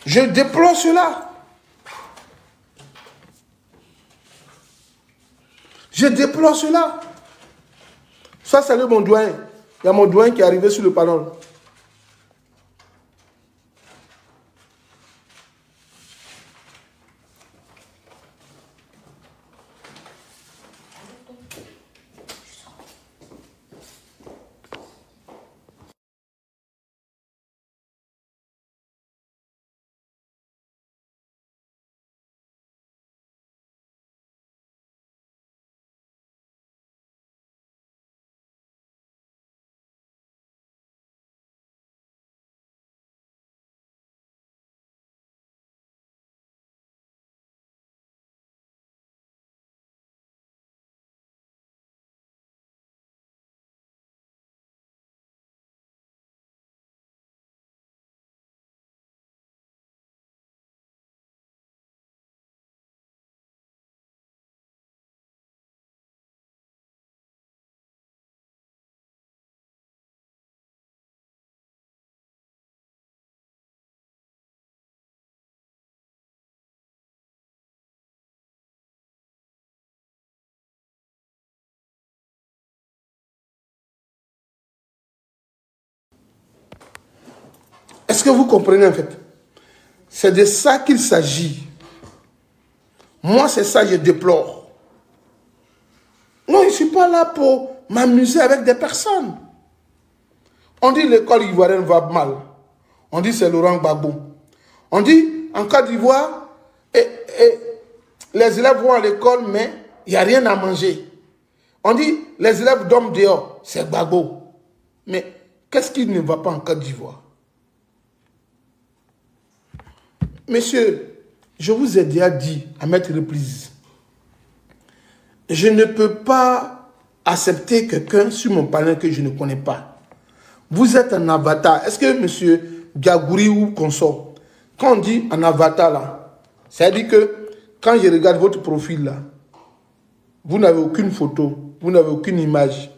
Speaker 1: Je déplore cela. Je déplore cela. Ça, c'est mon doyen. Il y a mon doyen qui est arrivé sur le panel. Est-ce que vous comprenez en fait? C'est de ça qu'il s'agit. Moi, c'est ça que je déplore. Non, je ne suis pas là pour m'amuser avec des personnes. On dit l'école ivoirienne va mal. On dit c'est Laurent Gbagbo. On dit en Côte d'Ivoire, les élèves vont à l'école, mais il n'y a rien à manger. On dit les élèves dorment dehors, c'est Gbagbo. Mais qu'est-ce qui ne va pas en Côte d'Ivoire? Monsieur, je vous ai déjà dit à maintes reprises, je ne peux pas accepter quelqu'un sur mon panel que je ne connais pas. Vous êtes un avatar. Est-ce que monsieur Gagouri ou consort, quand on dit un avatar là, ça veut dire que quand je regarde votre profil là, vous n'avez aucune photo, vous n'avez aucune image.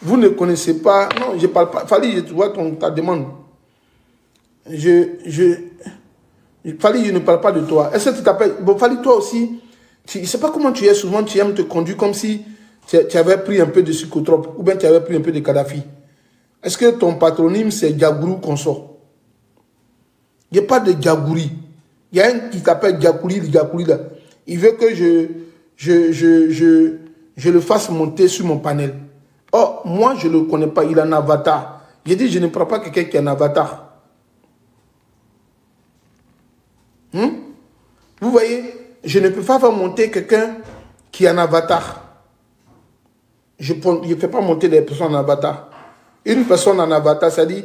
Speaker 1: Vous ne connaissez pas... Non, je ne parle pas. Fali, je vois ta demande. Fali, je ne parle pas de toi. Est-ce que tu t'appelles... Bon, Fali, toi aussi, je ne sais pas comment tu es. Souvent, tu aimes te conduire comme si tu avais pris un peu de psychotrope ou bien tu avais pris un peu de Kadhafi. Est-ce que ton patronyme, c'est Diagourou consort? Il n'y a pas de Diagouri. Il y a un qui s'appelle Diagouri là. Il veut que je le fasse monter sur mon panel. Oh, moi, je ne le connais pas. Il a un avatar. J'ai dit, je ne prends pas quelqu'un qui a un avatar. Vous voyez, je ne peux pas faire monter quelqu'un qui a un avatar. Je ne fais pas monter des personnes en avatar. Une personne en avatar, ça dit...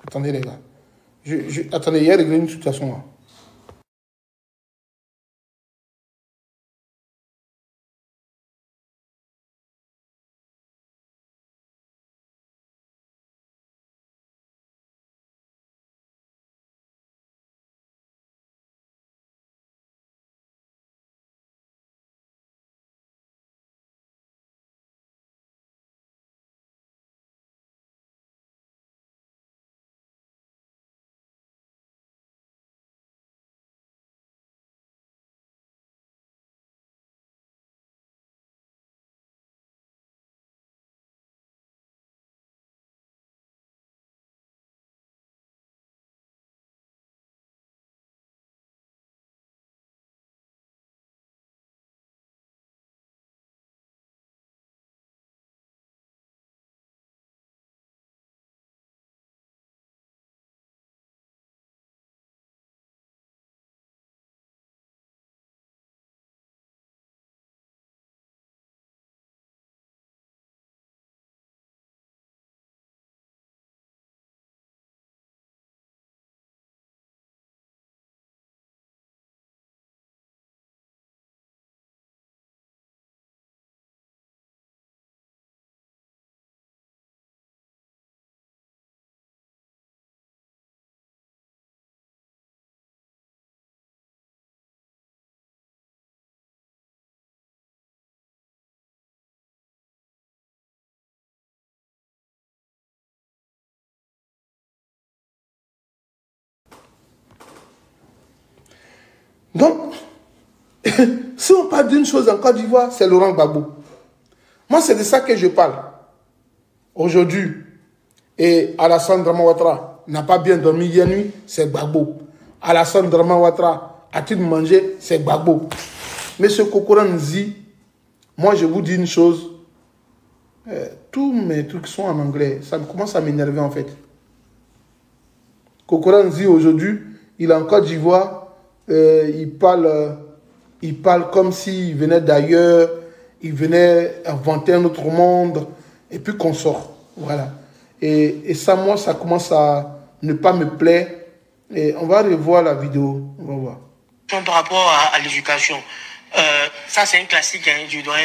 Speaker 1: Attendez, les gars. Attendez, il y a réglé une situation là. Donc, si on parle d'une chose en Côte d'Ivoire, c'est Laurent Gbagbo. Moi, c'est de ça que je parle. Aujourd'hui, et Alassane Draman Ouattara n'a pas bien dormi hier nuit, c'est Gbagbo. Alassane Draman Ouattara a-t-il mangé, c'est Gbagbo. Monsieur Kokora Nzi, moi je vous dis une chose, tous mes trucs sont en anglais, ça commence à m'énerver en fait. Kokora Nzi aujourd'hui, il est en Côte d'Ivoire, il parle comme s'il venait d'ailleurs, il venait inventer un autre monde, et puis qu'on sort. Voilà. Et ça, moi, ça commence à ne pas me plaire. Et on va revoir la vidéo. On va voir.
Speaker 2: Par rapport à l'éducation, ça c'est un classique hein, du doyen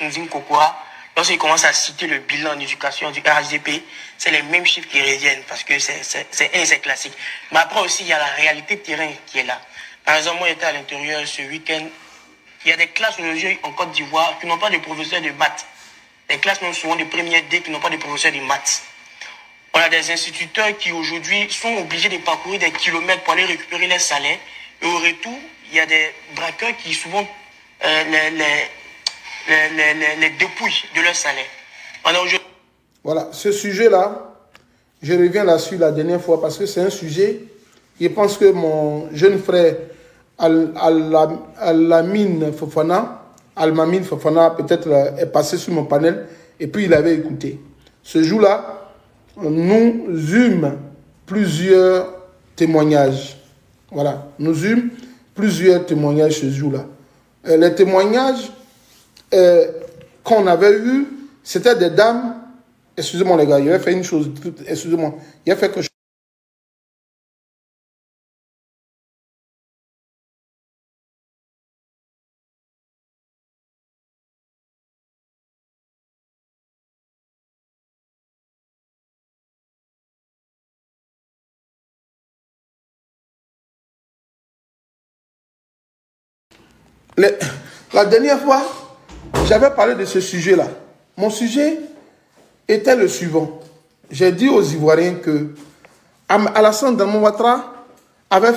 Speaker 2: Nzim Kokora. Lorsqu'il commence à citer le bilan d'éducation du RHDP, c'est les mêmes chiffres qui reviennent parce que c'est classique. Mais après aussi, il y a la réalité de terrain qui est là. Par exemple, moi j'étais à l'intérieur ce week-end. Il y a des classes aujourd'hui en Côte d'Ivoire qui n'ont pas de professeurs de maths. Des classes même souvent de première D qui n'ont pas de professeurs de maths. On a des instituteurs qui aujourd'hui sont obligés de parcourir des kilomètres pour aller récupérer les salaires. Et au retour, il y a des braqueurs qui souvent les dépouillent de leur salaire.
Speaker 1: Voilà, ce sujet-là, je reviens là-dessus la dernière fois parce que c'est un sujet, je pense que mon jeune frère Al-Mamine Fofana, peut-être est passé sur mon panel et puis il avait écouté. Ce jour-là, nous eûmes plusieurs témoignages. Voilà, nous eûmes plusieurs témoignages ce jour-là. Les témoignages qu'on avait eus, c'était des dames. Excusez-moi les gars, il avait fait une chose. Excusez-moi, il a fait quelque chose. La dernière fois, j'avais parlé de ce sujet-là. Mon sujet était le suivant. J'ai dit aux Ivoiriens que Alassane Draman Ouattara avait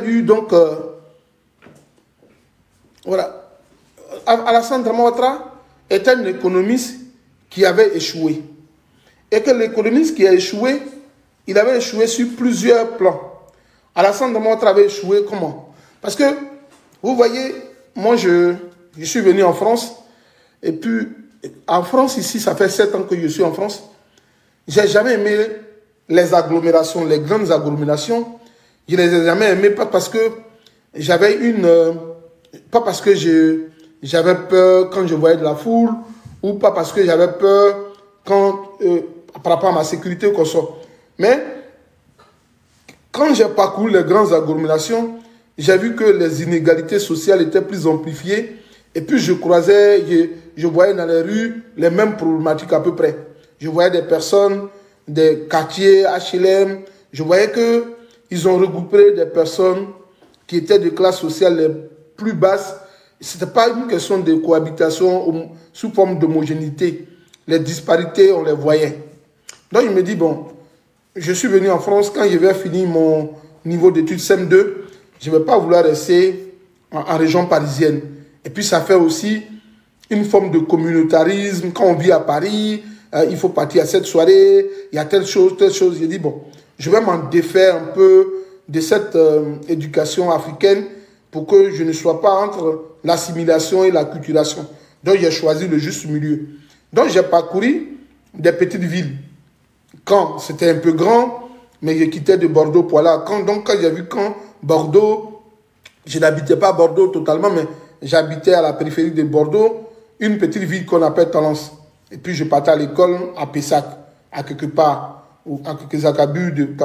Speaker 1: eu donc... voilà. Alassane Draman Ouattara était un économiste qui avait échoué. Et que l'économiste qui a échoué, il avait échoué sur plusieurs plans. Alassane Draman Ouattara avait échoué comment? Parce que, vous voyez, moi je suis venu en France, et puis en France ici, ça fait 7 ans que je suis en France. J'ai jamais aimé les agglomérations, les grandes agglomérations. Je les ai jamais aimées, pas parce que j'avais pas parce que j'avais peur quand je voyais de la foule, ou pas parce que j'avais peur quand, par rapport à ma sécurité ou qu'on sort. Mais quand j'ai parcouru les grandes agglomérations, j'ai vu que les inégalités sociales étaient plus amplifiées. Et puis je croisais, je voyais dans les rues les mêmes problématiques à peu près. Je voyais des personnes, des quartiers HLM. Je voyais qu'ils ont regroupé des personnes qui étaient de classe sociale les plus basses. Ce n'était pas une question de cohabitation sous forme d'homogénéité. Les disparités, on les voyait. Donc, il me dit, bon, je suis venu en France, quand je vais finir mon niveau d'études CM2, je ne vais pas vouloir rester en région parisienne. Et puis, ça fait aussi une forme de communautarisme. Quand on vit à Paris, il faut partir à cette soirée, il y a telle chose, telle chose. J'ai dit, bon, je vais m'en défaire un peu de cette éducation africaine pour que je ne sois pas entre l'assimilation et l'acculturation. Donc, j'ai choisi le juste milieu. Donc, j'ai parcouru des petites villes. Quand c'était un peu grand, mais je quittais de Bordeaux pour là. Donc, quand j'ai vu Bordeaux, je n'habitais pas à Bordeaux totalement, mais j'habitais à la périphérie de Bordeaux, une petite ville qu'on appelle Talence. Et puis, je partais à l'école à Pessac, à quelque part, ou à quelques acabus de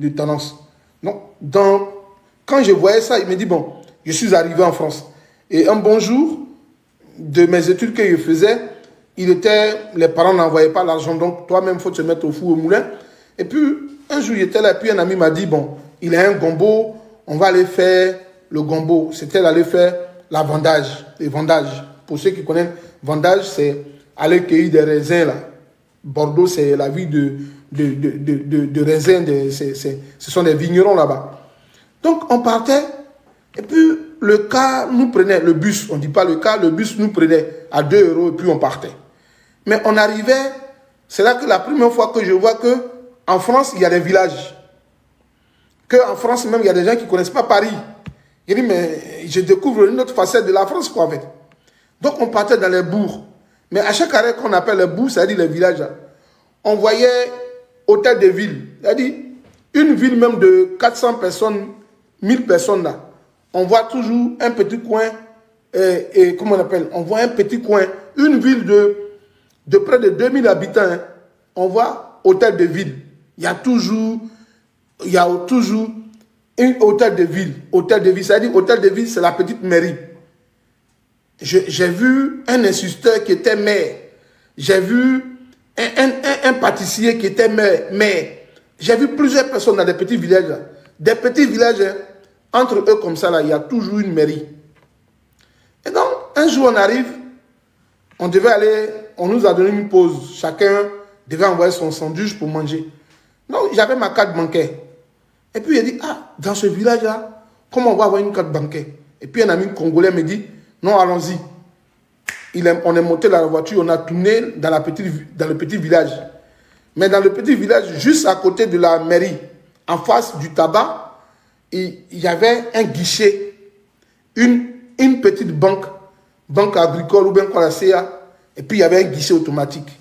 Speaker 1: Talence. Donc, quand je voyais ça, il me dit, bon, je suis arrivé en France. Et un bon jour, de mes études que je faisais, les parents n'envoyaient pas l'argent, donc toi-même, il faut te mettre au four au moulin. Et puis, un jour, j'étais là, et puis un ami m'a dit, bon, il a un gombo, on va aller faire le gombo. C'était d'aller faire la vendage, les vendages. Pour ceux qui connaissent, vendage, c'est aller cueillir des raisins, là. Bordeaux, c'est la ville de raisins, ce sont des vignerons là-bas. Donc, on partait, et puis le car nous prenait, le bus, on ne dit pas le car, le bus nous prenait à 2 euros, et puis on partait. Mais on arrivait, c'est là que la première fois que je vois qu'en France, il y a des villages. Qu'en France, même, il y a des gens qui ne connaissent pas Paris. Je dis, mais je découvre une autre facette de la France, quoi, en fait. Donc, on partait dans les bourgs. Mais à chaque arrêt qu'on appelle les bourgs, c'est-à-dire les villages, on voyait hôtel de ville. C'est-à-dire, une ville même de 400 personnes, 1000 personnes, là. On voit toujours un petit coin, comment on appelle? On voit un petit coin, une ville de près de 2000 habitants. Hein. On voit hôtel de ville. Il y a toujours un hôtel de ville. Hôtel de ville, c'est-à-dire hôtel de ville, c'est la petite mairie. J'ai vu un instituteur qui était maire. J'ai vu un pâtissier qui était maire. J'ai vu plusieurs personnes dans des petits villages. Là. Des petits villages, hein, entre eux comme ça, là, il y a toujours une mairie. Et donc, un jour, on arrive, on devait aller, on nous a donné une pause. Chacun devait envoyer son sandwich pour manger. Donc, j'avais ma carte bancaire. Et puis, il dit, ah, dans ce village-là, comment on va avoir une carte bancaire? Et puis, un ami congolais me dit, non, allons-y. On est monté dans la voiture, on a tourné dans le petit village. Mais dans le petit village, juste à côté de la mairie, en face du tabac, il y avait un guichet, une petite banque agricole ou bien quoi la CA, et puis il y avait un guichet automatique.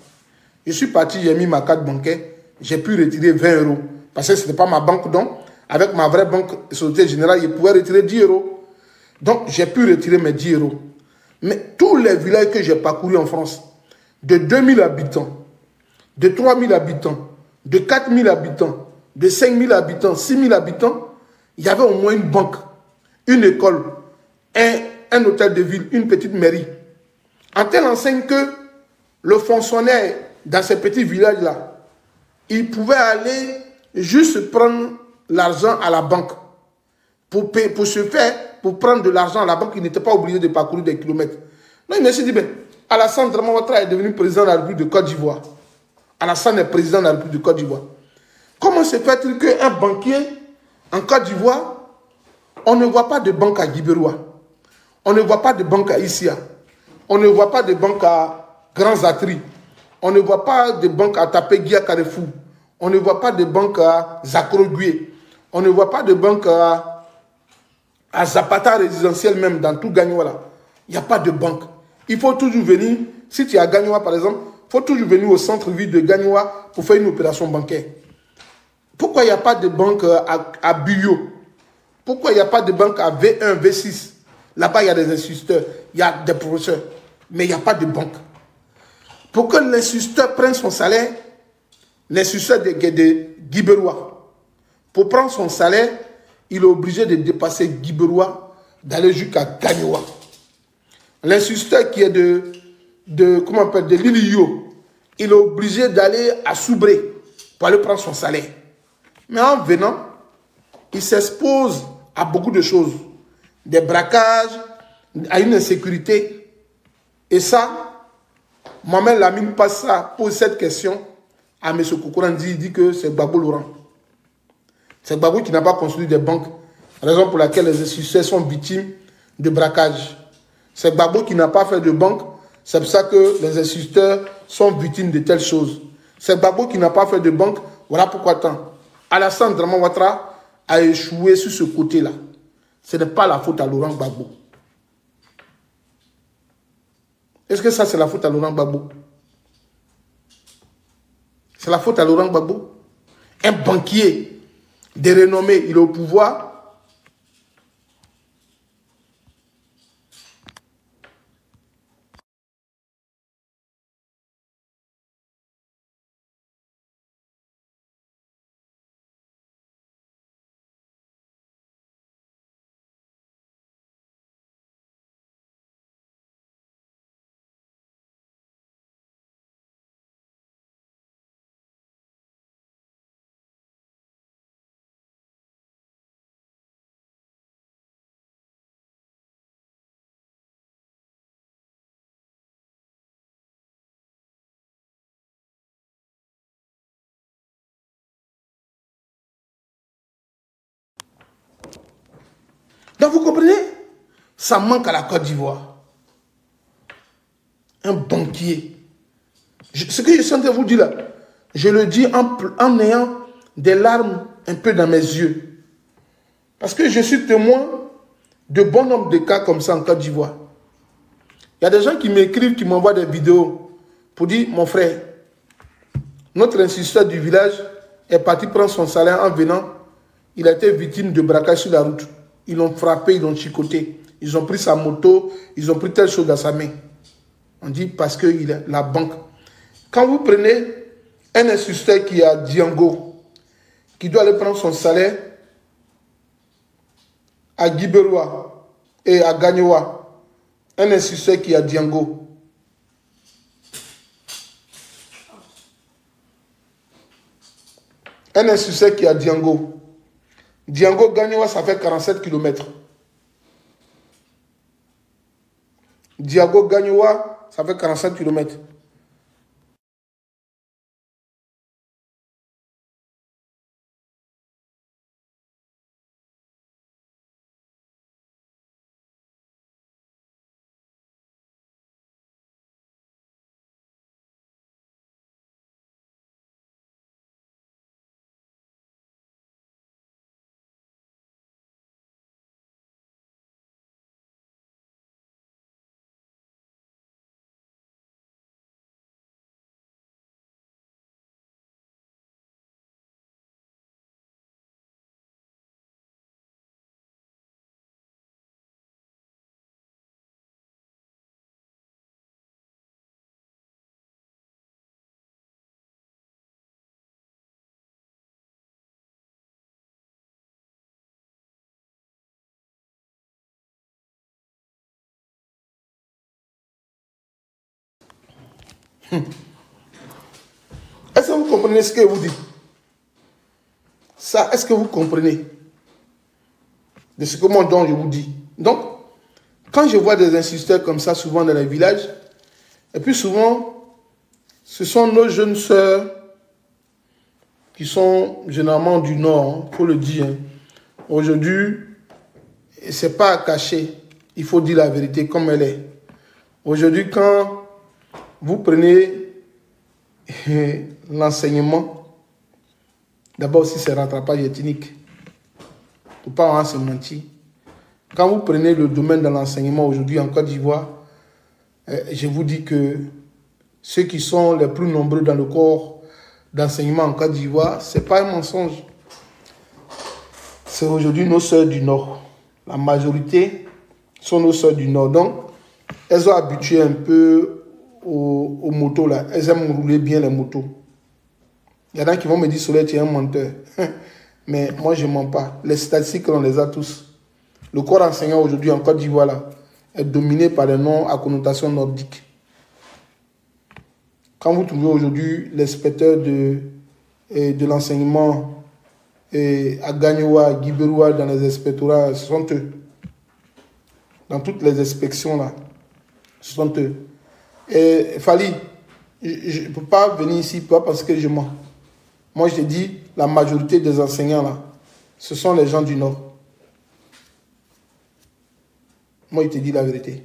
Speaker 1: Je suis parti, j'ai mis ma carte bancaire, j'ai pu retirer 20 euros. Parce que ce n'était pas ma banque, donc, avec ma vraie banque Société Générale, je pouvais retirer 10 euros. Donc, j'ai pu retirer mes 10 euros. Mais tous les villages que j'ai parcourus en France, de 2000 habitants, de 3000 habitants, de 4000 habitants, de 5000 habitants, 6000 habitants, il y avait au moins une banque, une école, un hôtel de ville, une petite mairie. En telle enseigne que le fonctionnaire dans ces petits villages-là, il pouvait aller juste prendre l'argent à la banque. Pour prendre de l'argent à la banque, il n'était pas obligé de parcourir des kilomètres. Donc, il me suis dit, ben, Alassane Dramane Ouattara est devenu président de la République de Côte d'Ivoire. Alassane est président de la République de Côte d'Ivoire. Comment se fait-il qu'un banquier en Côte d'Ivoire, on ne voit pas de banque à Guibéroua, on ne voit pas de banque à Issia, on ne voit pas de banque à Grand Zatri, on ne voit pas de banque à Tapegui à Carrefour, on ne voit pas de banque à Zakrogué, on ne voit pas de banque à Zapata résidentiel même, dans tout Gagnoua. Il n'y a pas de banque. Il faut toujours venir, si tu es à Gagnoua par exemple, il faut toujours venir au centre-ville de Gagnoua pour faire une opération bancaire. Pourquoi il n'y a pas de banque à Buyo? Pourquoi il n'y a pas de banque à V1, V6? Là-bas, il y a des instituteurs, il y a des professeurs, mais il n'y a pas de banque. Pour que l'instituteur prenne son salaire, l'instituteur de Guibéroua, pour prendre son salaire, il est obligé de dépasser Guibéroua, d'aller jusqu'à Gagnoua. L'instituteur qui est de l'Ilio, il est obligé d'aller à Soubré pour aller prendre son salaire. Mais en venant, il s'expose à beaucoup de choses. Des braquages, à une insécurité. Et ça, Mohamed Lamine pose cette question à M. Kokorandi, il dit que c'est Gbagbo Laurent. C'est Gbagbo qui n'a pas construit des banques, raison pour laquelle les institutions sont victimes de braquage. C'est Gbagbo qui n'a pas fait de banque, c'est pour ça que les instituteurs sont victimes de telles choses. C'est Gbagbo qui n'a pas fait de banque, voilà pourquoi tant. Alassane Dramane Ouattara a échoué sur ce côté-là. Ce n'est pas la faute à Laurent Gbagbo. Est-ce que ça c'est la faute à Laurent Gbagbo? C'est la faute à Laurent Gbagbo? Un banquier de renommée, il est au pouvoir. Donc vous comprenez? Ça manque à la Côte d'Ivoire. Un banquier. Ce que je suis en train de vous dire là, je le dis en ayant des larmes un peu dans mes yeux. Parce que je suis témoin de bon nombre de cas comme ça en Côte d'Ivoire. Il y a des gens qui m'écrivent, qui m'envoient des vidéos pour dire, mon frère, notre instituteur du village est parti prendre son salaire en venant. Il a été victime de braquage sur la route. Ils l'ont frappé, ils l'ont chicoté. Ils ont pris sa moto, ils ont pris telle chose dans sa main. On dit parce que la banque. Quand vous prenez un instituteur qui a Diango, qui doit aller prendre son salaire à Guiberoua et à Gagnoua, un instituteur qui a Diango, un instituteur qui a Diango, Gagnoua, ça fait 47 km. Diago Gagnoua, ça fait 47 km. Est-ce que vous comprenez ce que vous dites? Ça, est-ce que vous comprenez de ce que moi dont je vous dis? Donc, quand je vois des instituteurs comme ça, souvent dans les villages, et puis souvent, ce sont nos jeunes sœurs qui sont généralement du Nord, il faut le dire. Hein. Aujourd'hui, ce n'est pas à cacher, il faut dire la vérité comme elle est. Aujourd'hui, quand vous prenez l'enseignement, d'abord aussi c'est rattrapage ethnique. Il ne faut pas se mentir. Quand vous prenez le domaine de l'enseignement aujourd'hui en Côte d'Ivoire, je vous dis que ceux qui sont les plus nombreux dans le corps d'enseignement en Côte d'Ivoire, ce n'est pas un mensonge. C'est aujourd'hui nos sœurs du Nord. La majorité sont nos sœurs du Nord. Donc, elles ont habitué un peu aux motos là. Elles aiment rouler bien les motos. Il y en a qui vont me dire, Soleil, tu es un menteur. Mais moi, je ne mens pas. Les statistiques, on les a tous. Le corps enseignant aujourd'hui en Côte d'Ivoire là, est dominé par les noms à connotation nordique. Quand vous trouvez aujourd'hui l'inspecteur de l'enseignement à Gagnoua, à Guiberoua, dans les inspectorats, ce sont eux. Dans toutes les inspections là, ce sont eux. Et Fali, je ne peux pas venir ici pas parce que je mens. Moi, je te dis, la majorité des enseignants là, ce sont les gens du Nord. Moi, je te dis la vérité.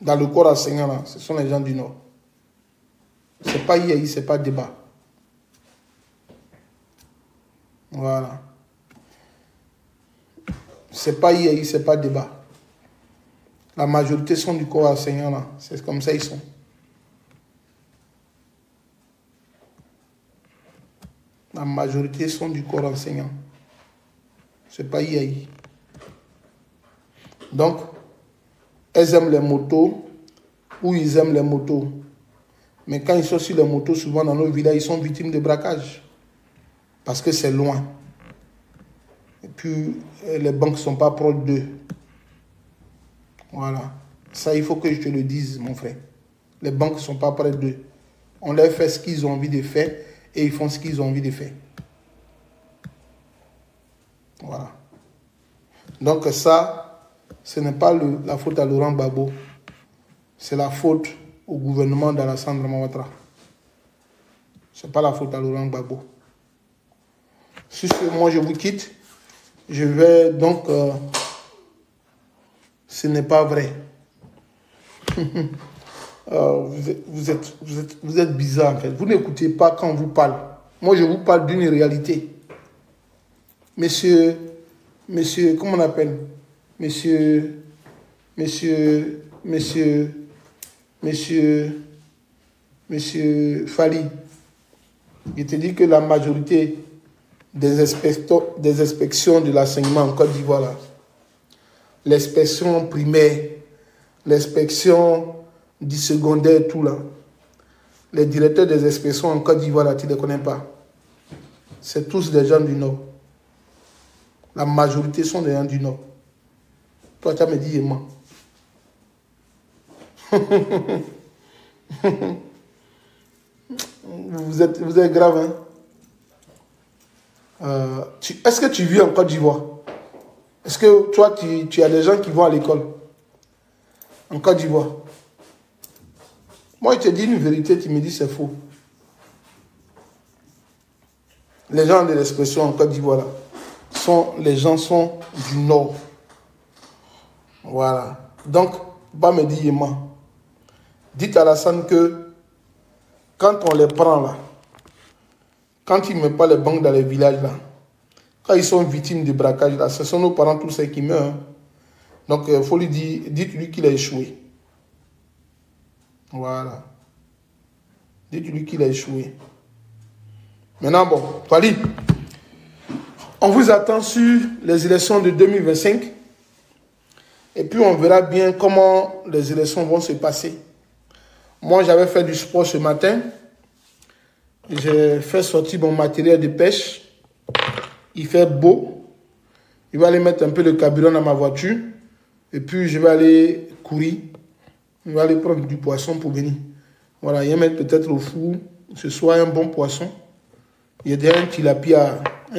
Speaker 1: Dans le corps enseignant là, ce sont les gens du Nord. Ce n'est pas IAI, ce n'est pas débat. Voilà. Ce n'est pas IAI, ce n'est pas débat. La majorité sont du corps enseignant là. C'est comme ça ils sont. La majorité sont du corps enseignant. Ce n'est pas IAI. Donc, elles aiment les motos ou ils aiment les motos. Mais quand ils sont sur les motos, souvent dans nos villages, ils sont victimes de braquage. Parce que c'est loin. Et puis, les banques ne sont pas proches d'eux. Voilà. Ça, il faut que je te le dise, mon frère. Les banques ne sont pas près d'eux. On leur fait ce qu'ils ont envie de faire et ils font ce qu'ils ont envie de faire. Voilà. Donc ça, ce n'est pas la faute à Laurent Gbagbo. C'est la faute au gouvernement d'Alassane Dramane Ouattara. Ce n'est pas la faute à Laurent Gbagbo. Sur ce, moi je vous quitte. Je vais donc Ce n'est pas vrai. Vous êtes bizarre en fait. Vous n'écoutez pas quand on vous parle. Moi, je vous parle d'une réalité. Monsieur, comment on appelle? Monsieur Fally. Je te dis que la majorité des inspections de l'enseignement en Côte d'Ivoire, l'inspection primaire, l'inspection du secondaire, tout là, les directeurs des inspections en Côte d'Ivoire, tu ne les connais pas. C'est tous des gens du Nord. La majorité sont des gens du Nord. Toi, tu as me dit, moi. Vous êtes grave, hein? Est-ce que tu vis en Côte d'Ivoire? Est-ce que toi, tu as des gens qui vont à l'école en Côte d'Ivoire? Moi, je te dis une vérité, tu me dis c'est faux. Les gens de l'expression en Côte d'Ivoire, les gens sont du Nord. Voilà. Donc, pas me dire moi. Dites à Alassane que quand on les prend là, quand ils ne mettent pas les banques dans les villages là, quand ils sont victimes de braquage là, ce sont nos parents tous ceux qui meurent. Hein. Donc, il faut lui dire, dites-lui qu'il a échoué. Voilà. Dites-lui qu'il a échoué. Maintenant, bon, Fally, on vous attend sur les élections de 2025. Et puis, on verra bien comment les élections vont se passer. Moi, j'avais fait du sport ce matin. J'ai fait sortir mon matériel de pêche. Il fait beau. Je vais aller mettre un peu de carburant dans ma voiture. Et puis, je vais aller courir. Je vais aller prendre du poisson pour venir. Voilà, il y a mettre peut-être au four. Ce soit un bon poisson. Il y a déjà un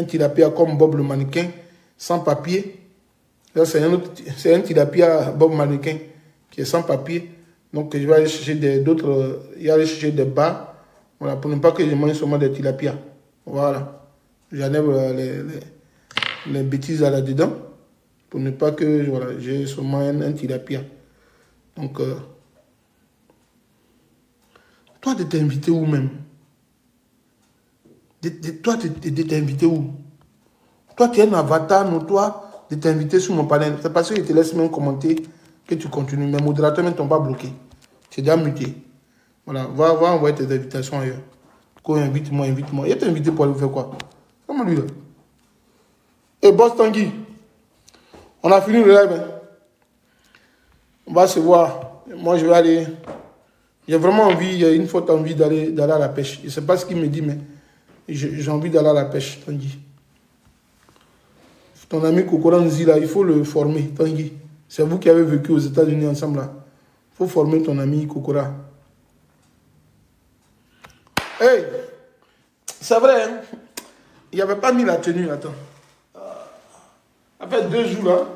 Speaker 1: tilapia comme Bob le mannequin, sans papier. C'est un tilapia Bob mannequin qui est sans papier. Donc, je vais aller chercher d'autres. Il y a aller chercher des bas. Voilà, pour ne pas que je mange seulement des tilapia. Voilà. J'enlève les bêtises là-dedans. Pour ne pas que voilà, j'ai seulement un tilapia. Donc, toi, tu t'es invité où même? Toi, tu t'es invité où? Toi, tu es un avatar notoire de t'inviter sur mon panel. C'est parce que je te laisse même commenter que tu continues. Mes modérateurs ne t'ont pas bloqué. Tu es déjà muté. Voilà, va envoyer tes invitations ailleurs. Invite-moi. Il t'a invité pour aller faire quoi? Comment lui là? Et boss Tanguy, on a fini le live. Hein? On va se voir. Moi, je vais aller. J'ai vraiment envie, il y a une fois envie d'aller à la pêche. Je ne sais pas ce qu'il me dit, mais j'ai envie d'aller à la pêche, Tanguy. Ton ami Kokoranzi, là, il faut le former, Tanguy. C'est vous qui avez vécu aux États-Unis ensemble, là. Il faut former ton ami Kokora. Hey, c'est vrai, hein? Il n'y avait pas mis la tenue, attends. Ça fait 2 jours, là.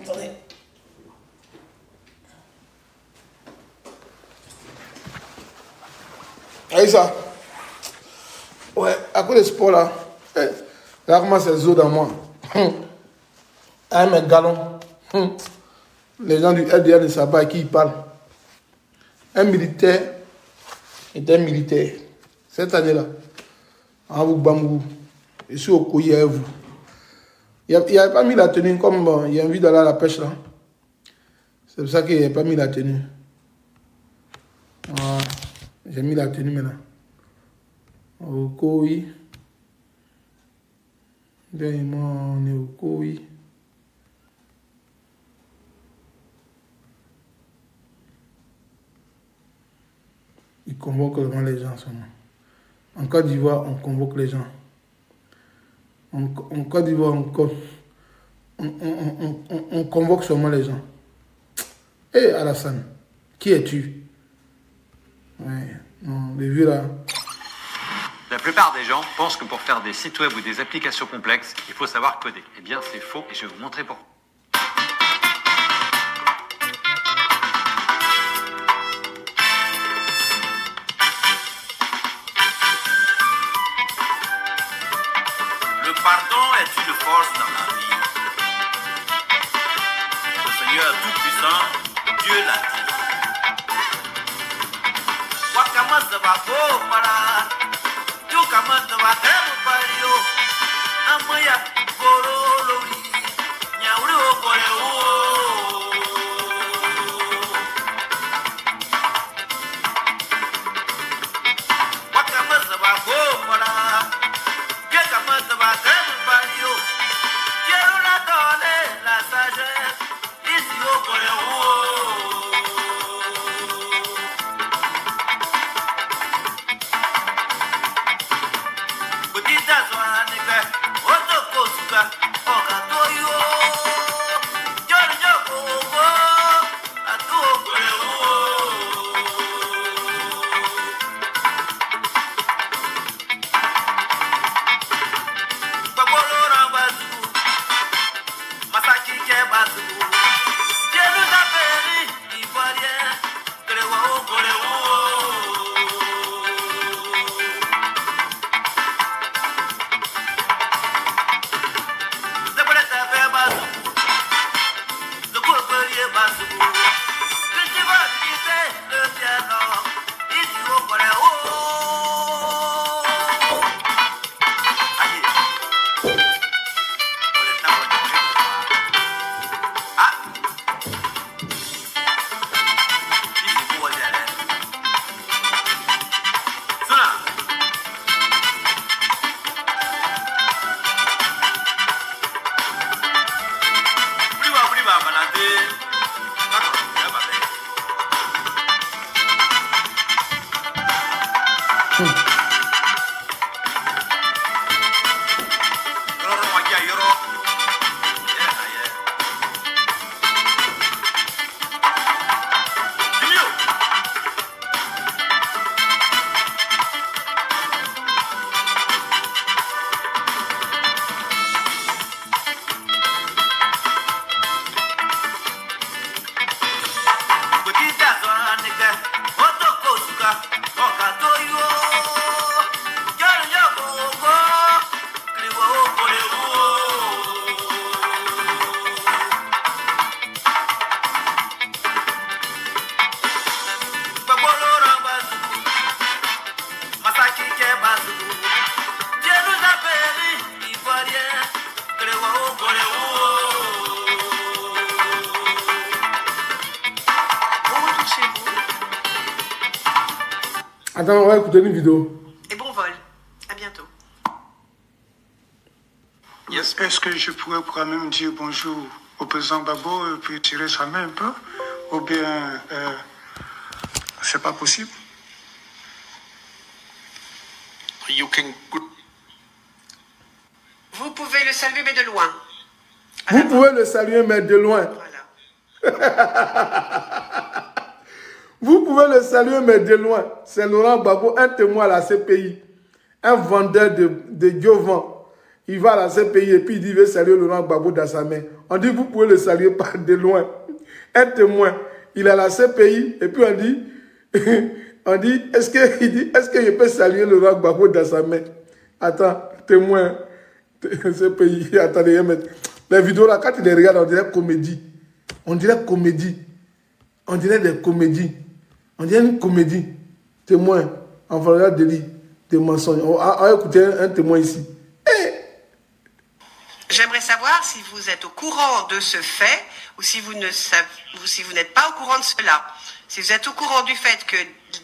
Speaker 1: Attendez. Aïssa. Ouais, à cause du sport là, là comment c'est zo dans moi. Avec mes galons. Les gens du LDA ne savent pas à qui ils parlent. Un militaire est un militaire. Cette année-là, à Bambou, je suis au Koyi avec vous. Il n'y avait pas mis la tenue comme il y a envie d'aller à la pêche là. C'est pour ça qu'il n'y a pas mis la tenue. Voilà. J'ai mis la tenue maintenant. Au Koyi. Dernièrement, on est au Koyi. Ils convoquent vraiment les gens seulement. En Côte d'Ivoire, on convoque les gens. En Côte d'Ivoire, on convoque seulement les gens. Hé Alassane, qui es-tu? Ouais, non, les vieux là.
Speaker 4: La plupart des gens pensent que pour faire des sites web ou des applications complexes, il faut savoir coder. Eh bien, c'est faux et je vais vous montrer pourquoi.
Speaker 5: Le pardon est une force dans la vie. Le Seigneur Tout-Puissant, Dieu l'a dit. Wakamata bako para, tu kamata bakemu pario, amaya borolori, nyauri okore o. Wakamata bako para, tu kamata bakemu pario, quiero la dole la sagesse, ici okore o.
Speaker 1: Attends, on va écouter une vidéo.
Speaker 6: Et bon vol. À bientôt.
Speaker 7: Yes. Est-ce que je pourrais quand même dire bonjour au président Gbagbo et puis tirer sa main un peu? Ou bien, c'est pas possible?
Speaker 3: You can...
Speaker 6: Vous pouvez le saluer, mais de loin.
Speaker 1: Vous pouvez le saluer, mais de loin.
Speaker 6: Voilà.
Speaker 1: Vous pouvez le saluer, mais de loin. C'est Laurent Gbagbo, un témoin à la CPI. Un vendeur de Diovan. Il va à la CPI et puis il dit, il veut saluer Laurent Gbagbo dans sa main. On dit, vous pouvez le saluer par de loin. Un témoin. Il est à la CPI et puis on dit, est-ce que je peux saluer Laurent Gbagbo dans sa main? Attends, témoin. CPI, attendez, les vidéos là, quand tu les regardes, on dirait comédie. On dirait comédie. On dirait des comédies. On dirait une comédie. Témoin, en valeur de délit, des mensonges. On va écouter un témoin ici.
Speaker 6: J'aimerais savoir si vous êtes au courant de ce fait ou si vous n'êtes pas au courant de cela. Si vous êtes au courant du fait que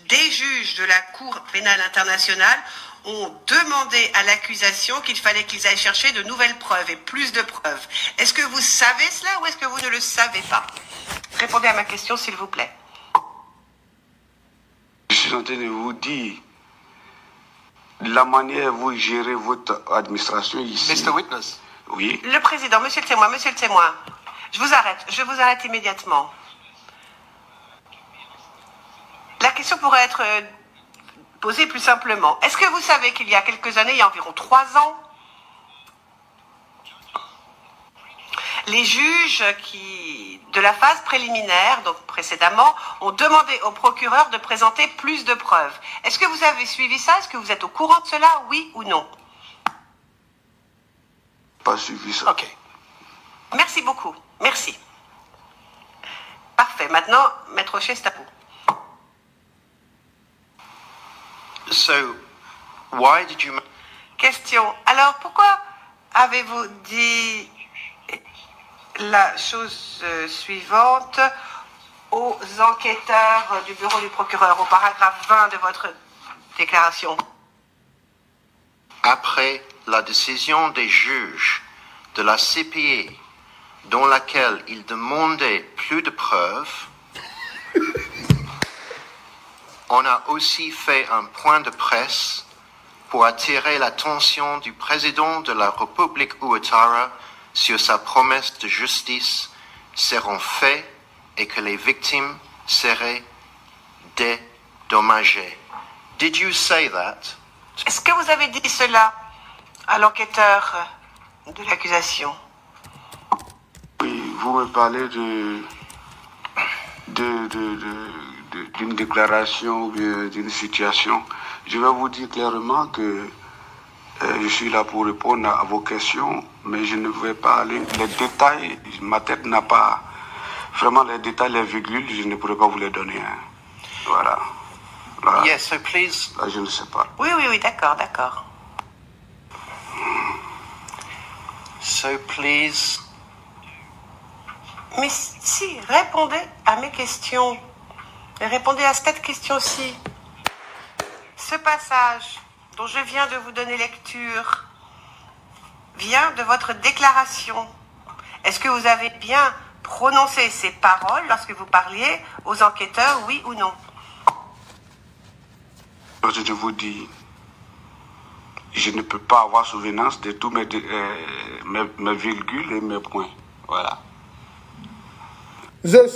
Speaker 6: des juges de la Cour pénale internationale ont demandé à l'accusation qu'il fallait qu'ils aillent chercher de nouvelles preuves et plus de preuves. Est-ce que vous savez cela ou est-ce que vous ne le savez pas? Répondez à ma question, s'il vous plaît.
Speaker 8: Je suis en train de vous dire la manière dont vous gérez votre administration ici.
Speaker 4: Mr. Witness.
Speaker 8: Oui.
Speaker 6: Le président, monsieur le témoin, je vous arrête immédiatement. La question pourrait être posée plus simplement. Est-ce que vous savez qu'il y a quelques années, il y a environ 3 ans, les juges de la phase préliminaire, donc précédemment, ont demandé au procureur de présenter plus de preuves. Est-ce que vous avez suivi ça? Est-ce que vous êtes au courant de cela, oui ou non?
Speaker 8: Pas suivi ça.
Speaker 6: Ok. Merci beaucoup. Merci. Parfait. Maintenant, Maître Rocher, c'est à vous.
Speaker 9: So, why did you...
Speaker 6: Question. Alors, pourquoi avez-vous dit la chose suivante aux enquêteurs du bureau du procureur, au paragraphe 20 de votre déclaration?
Speaker 9: Après la décision des juges de la CPI, dans laquelle ils demandaient plus de preuves, on a aussi fait un point de presse pour attirer l'attention du président de la République Ouattara sur sa promesse de justice seront faits et que les victimes seraient dédommagées. Did you say that?
Speaker 6: Est-ce que vous avez dit cela à l'enquêteur de l'accusation?
Speaker 8: Oui, vous me parlez d'une déclaration ou d'une situation. Je vais vous dire clairement que je suis là pour répondre à vos questions, mais je ne vais pas aller. Les détails, ma tête n'a pas... Vraiment, les détails, les virgules, je ne pourrais pas vous les donner. Hein. Voilà. Là,
Speaker 9: Yes, so please...
Speaker 8: là, je ne sais pas.
Speaker 6: Oui, d'accord, d'accord.
Speaker 9: So please...
Speaker 6: Mais si, répondez à mes questions. Et répondez à cette question-ci. Ce passage dont je viens de vous donner lecture vient de votre déclaration. Est-ce que vous avez bien prononcé ces paroles lorsque vous parliez aux enquêteurs, oui ou non?
Speaker 8: Je vous dis, je ne peux pas avoir souvenance de tous mes virgules et mes points. Voilà.
Speaker 1: Zeus,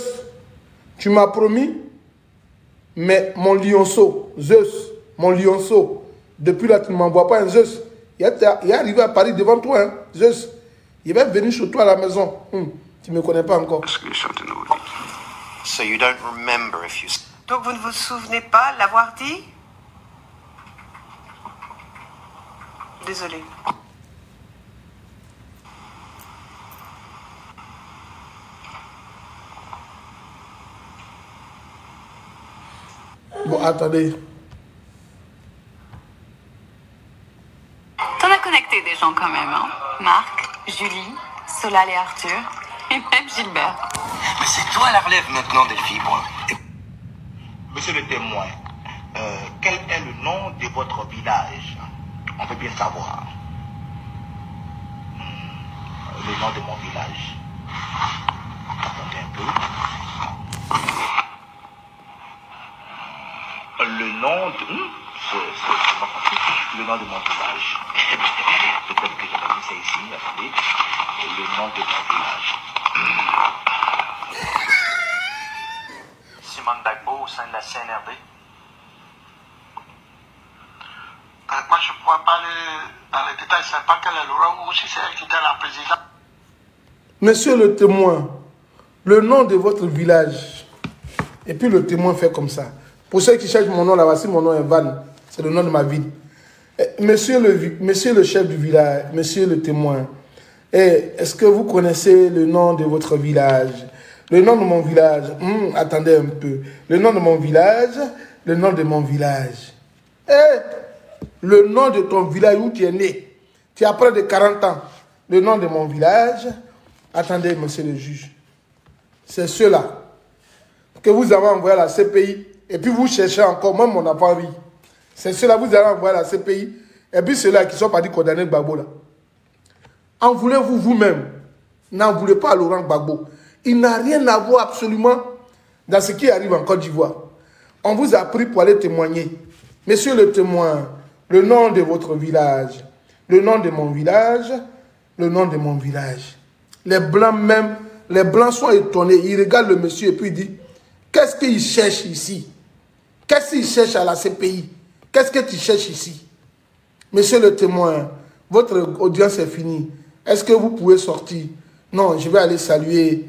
Speaker 1: tu m'as promis, mais mon lionceau, Zeus, mon lionceau, depuis là, tu ne m'envoies pas un Zeus. Il est arrivé à Paris devant toi, hein, Zeus. Il va venir chez toi à la maison. Tu ne me connais pas encore.
Speaker 8: Est-ce que je suis en train de vous dire?
Speaker 9: So you don't remember if you...
Speaker 6: Donc vous ne vous souvenez pas l'avoir dit? Désolé.
Speaker 1: Bon, attendez.
Speaker 10: T'en as connecté des gens quand même, hein? Marc, Julie, Solal et Arthur, et même Gilbert.
Speaker 5: Mais c'est toi la relève maintenant, Delphi. Monsieur le témoin, quel est le nom de votre village? On veut bien savoir. Le nom de mon village. Attendez un peu. Le nom de... c'est pas compris. Le nom de mon village. Peut-être que j'ai pas mis ça ici. Attendez. Le nom de mon village.
Speaker 9: Simone Dagbo au sein de la CNRD.
Speaker 7: Moi, je ne pourrais pas aller dans les détails. Je ne sais pas quel est le rang ou si c'est elle qui était la présidente.
Speaker 1: Monsieur le témoin, le nom de votre village. Et puis le témoin fait comme ça. Pour ceux qui cherchent mon nom là, voici mon nom est Van. C'est le nom de ma ville. Monsieur le chef du village, monsieur le témoin, est-ce que vous connaissez le nom de votre village? Le nom de mon village, attendez un peu. Le nom de mon village, le nom de mon village. Le nom de ton village où tu es né. Tu as près de 40 ans. Le nom de mon village. Attendez, monsieur le juge. C'est ceux-là que vous avez envoyé à la CPI. Et puis vous cherchez encore, même on n'a pas envie. C'est ceux-là que vous avez envoyé à la CPI. Et puis ceux-là qui sont partis condamner Gbagbo là. En voulez-vous vous-même? N'en voulez pas à Laurent Gbagbo. Il n'a rien à voir absolument dans ce qui arrive en Côte d'Ivoire. On vous a pris pour aller témoigner. Monsieur le témoin, le nom de votre village, le nom de mon village, le nom de mon village. Les Blancs même, les Blancs sont étonnés. Ils regardent le monsieur et puis ils disent, qu'est-ce qu'il cherche ici? Qu'est-ce qu'il cherche à la CPI? Qu'est-ce que tu cherches ici? Monsieur le témoin, votre audience est finie. Est-ce que vous pouvez sortir? Non, je vais aller saluer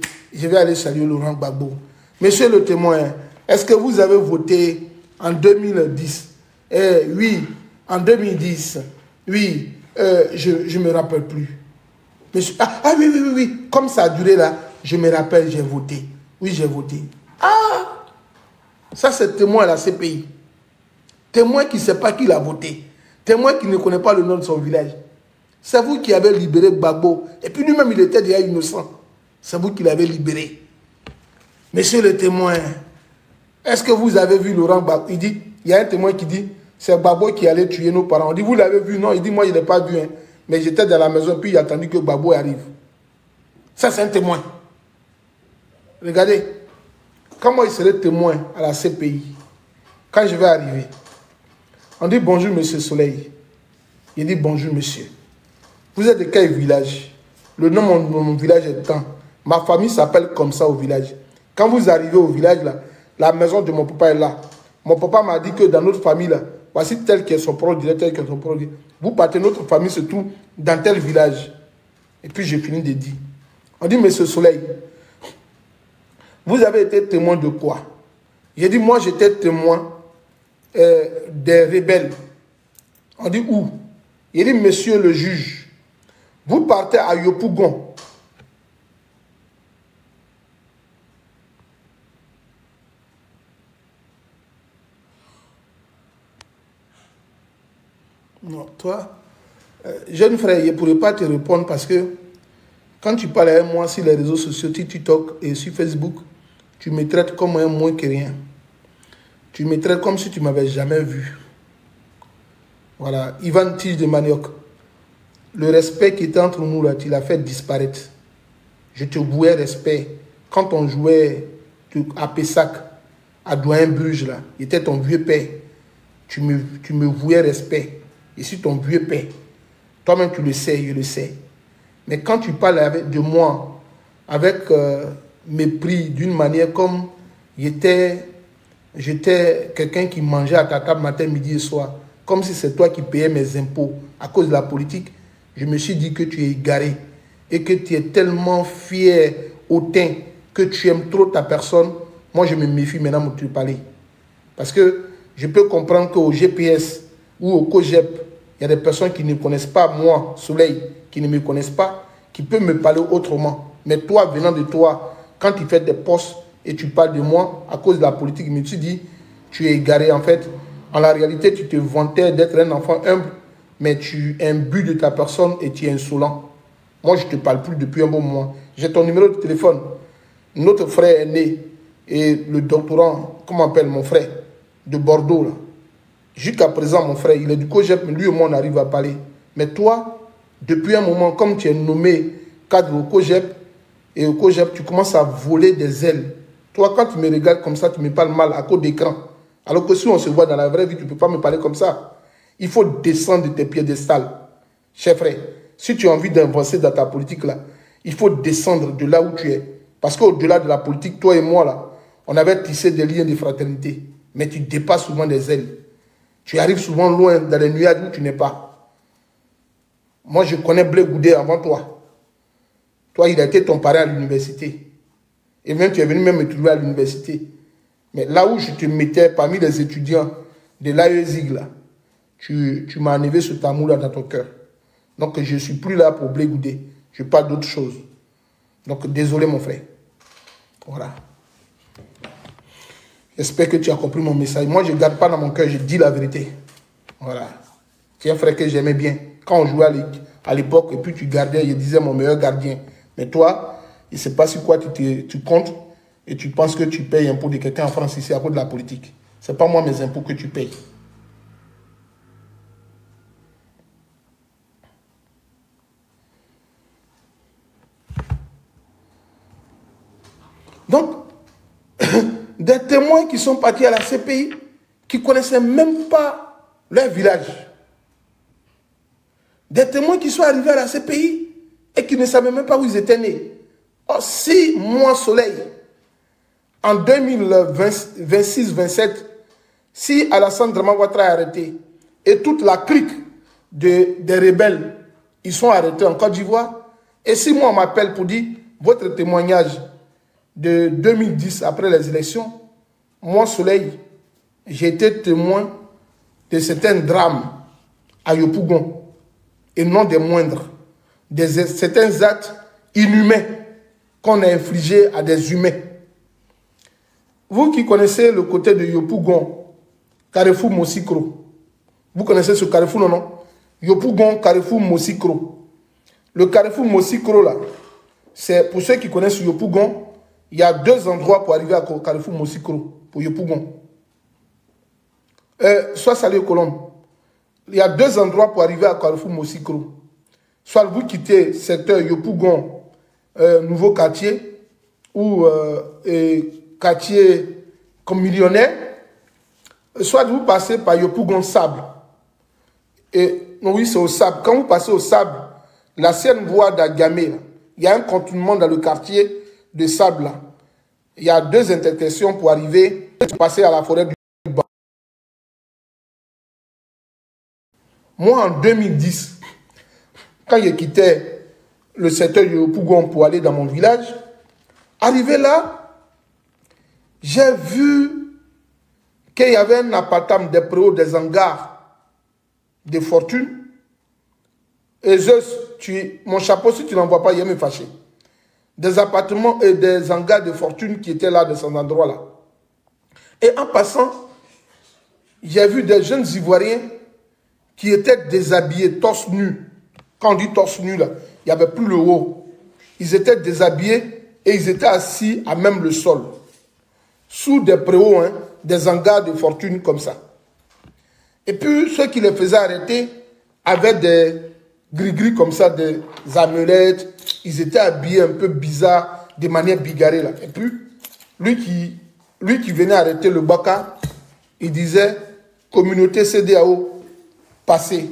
Speaker 1: Laurent Gbagbo. Monsieur le témoin, est-ce que vous avez voté en 2010? Oui, en 2010. Oui, je ne me rappelle plus. Oui. Comme ça a duré là, je me rappelle, j'ai voté. Oui, j'ai voté. Ah! Ça, c'est témoin à la CPI. Témoin qui ne sait pas qui l'a voté. Témoin qui ne connaît pas le nom de son village. C'est vous qui avez libéré Gbagbo. Et puis lui-même, il était déjà innocent. C'est vous qui l'avez libéré. Monsieur le témoin, est-ce que vous avez vu Laurent Gbagbo? Il dit, il y a un témoin qui dit, c'est Gbagbo qui allait tuer nos parents. On dit, vous l'avez vu? Non, il dit, moi, je ne l'ai pas vu. Hein. Mais j'étais dans la maison, puis j'ai attendu que Gbagbo arrive. Ça, c'est un témoin. Regardez, comment il serait témoin à la CPI quand je vais arriver? On dit, bonjour, monsieur Soleil. Il dit, bonjour, monsieur. Vous êtes de quel village? Le nom de mon village est tant. Ma famille s'appelle comme ça au village. Quand vous arrivez au village, là, la maison de mon papa est là. Mon papa m'a dit que dans notre famille, là, voici tel qui est son produit, tel qui est son produit. Vous partez, notre famille se trouve dans tel village. Et puis j'ai fini de dire. On dit, monsieur Soleil, vous avez été témoin de quoi? J'ai dit, moi j'étais témoin des rebelles. On dit, où? Il dit, monsieur le juge, vous partez à Yopougon. Non, toi, jeune frère, je ne pourrais pas te répondre parce que quand tu parles avec moi sur les réseaux sociaux, TikTok et sur Facebook, tu me traites comme un moins que rien. Tu me traites comme si tu ne m'avais jamais vu. Voilà, Ivan Tige de Manioc. Le respect qui était entre nous, là, tu l'as fait disparaître. Je te vouais respect. Quand on jouait à Pessac, à Douain-Bruges, là, il était ton vieux père. Tu me vouais respect. Je suis ton vieux père. Toi-même, tu le sais, je le sais. Mais quand tu parles de moi, avec mépris, d'une manière comme j'étais quelqu'un qui mangeait à ta table matin, midi et soir, comme si c'est toi qui payais mes impôts à cause de la politique, je me suis dit que tu es égaré et que tu es tellement fier, hautain, que tu aimes trop ta personne. Moi, je me méfie maintenant de te parler. Parce que je peux comprendre qu'au GPS ou au COGEP, il y a des personnes qui ne connaissent pas moi, Soleil, qui ne me connaissent pas, qui peuvent me parler autrement. Mais toi, venant de toi, quand tu fais des posts et tu parles de moi à cause de la politique, je me suis dit, tu es égaré en fait. En la réalité, tu te vantais d'être un enfant humble, mais tu imbus de ta personne et tu es insolent. Moi, je ne te parle plus depuis un bon moment. J'ai ton numéro de téléphone. Notre frère est né et le doctorant, comment on appelle mon frère, de Bordeaux, là. Jusqu'à présent, mon frère, il est du COGEP, mais lui et moi, on arrive à parler. Mais toi, depuis un moment, comme tu es nommé cadre au COGEP, et au COGEP, tu commences à voler des ailes. Toi, quand tu me regardes comme ça, tu me parles mal à cause d'écran. Alors que si on se voit dans la vraie vie, tu ne peux pas me parler comme ça. Il faut descendre de tes piédestals. Cher frère, si tu as envie d'avancer dans ta politique, là, il faut descendre de là où tu es. Parce qu'au-delà de la politique, toi et moi, là, on avait tissé des liens de fraternité. Mais tu dépasses souvent des ailes. Tu arrives souvent loin dans les nuages où tu n'es pas. Moi, je connais Blé Goudé avant toi. Toi, il a été ton parrain à l'université. Et même, tu es venu même me trouver à l'université. Mais là où je te mettais parmi les étudiants de l'AESIG, là, tu m'as enlevé ce tamour-là dans ton cœur. Donc, je ne suis plus là pour Blé Goudé. Je parle d'autre chose. Donc, désolé, mon frère. Voilà. J'espère que tu as compris mon message. Moi, je ne garde pas dans mon cœur, je dis la vérité. Voilà. C'est un frère que j'aimais bien. Quand on jouait à l'époque, et puis tu gardais, je disais mon meilleur gardien. Mais toi, je ne sais pas sur quoi tu comptes et tu penses que tu payes impôt de quelqu'un en France ici à cause de la politique. Ce n'est pas moi mes impôts que tu payes. Donc, des témoins qui sont partis à la CPI, qui ne connaissaient même pas leur village. Des témoins qui sont arrivés à la CPI et qui ne savaient même pas où ils étaient nés. Or, si moi, Soleil, en 2026-27, si Alassane Draman Ouattara est arrêté et toute la clique des rebelles, ils sont arrêtés en Côte d'Ivoire, et si moi on m'appelle pour dire votre témoignage de 2010 après les élections, moi, Soleil, j'ai été témoin de certains drames à Yopougon, et non des moindres. certains actes inhumains qu'on a infligés à des humains. Vous qui connaissez le côté de Yopougon, Carrefour Mosikro, vous connaissez ce carrefour, non? Yopougon, Carrefour Mosikro. Le Carrefour Mosikro, là, c'est pour ceux qui connaissent Yopougon, il y a 2 endroits pour arriver à Carrefour Mosikro, pour Yopougon. Soit Salé Colombe. Il y a 2 endroits pour arriver à Carrefour Mosikro. Soit vous quittez secteur Yopougon, nouveau quartier, ou quartier comme millionnaire, soit vous passez par Yopougon Sable. Et non, oui, c'est au Sable. Quand vous passez au Sable, l'ancienne voie d'Agamé, il y a un contournement dans le quartier de Sable. Là. Il y a 2 intersections pour arriver, passer à la forêt du Bas. Moi, en 2010, quand je quittais le secteur de Yopougon pour aller dans mon village, arrivé là, j'ai vu qu'il y avait un appartement des préaux, des hangars de fortune. Et mon chapeau, si tu n'en vois pas, il va me fâcher. Des appartements et des hangars de fortune qui étaient là, de cet endroit-là. Et en passant, j'ai vu des jeunes Ivoiriens qui étaient déshabillés, torse nu. Quand on dit torse nu, là, il n'y avait plus le haut. Ils étaient déshabillés et ils étaient assis à même le sol. Sous des préaux, hein, des hangars de fortune comme ça. Et puis, ceux qui les faisaient arrêter avaient des gris-gris comme ça, des amulettes. Ils étaient habillés un peu bizarre, de manière bigarrée. Là. Et puis, lui qui venait arrêter le Baka, il disait « Communauté CEDEAO, passez ».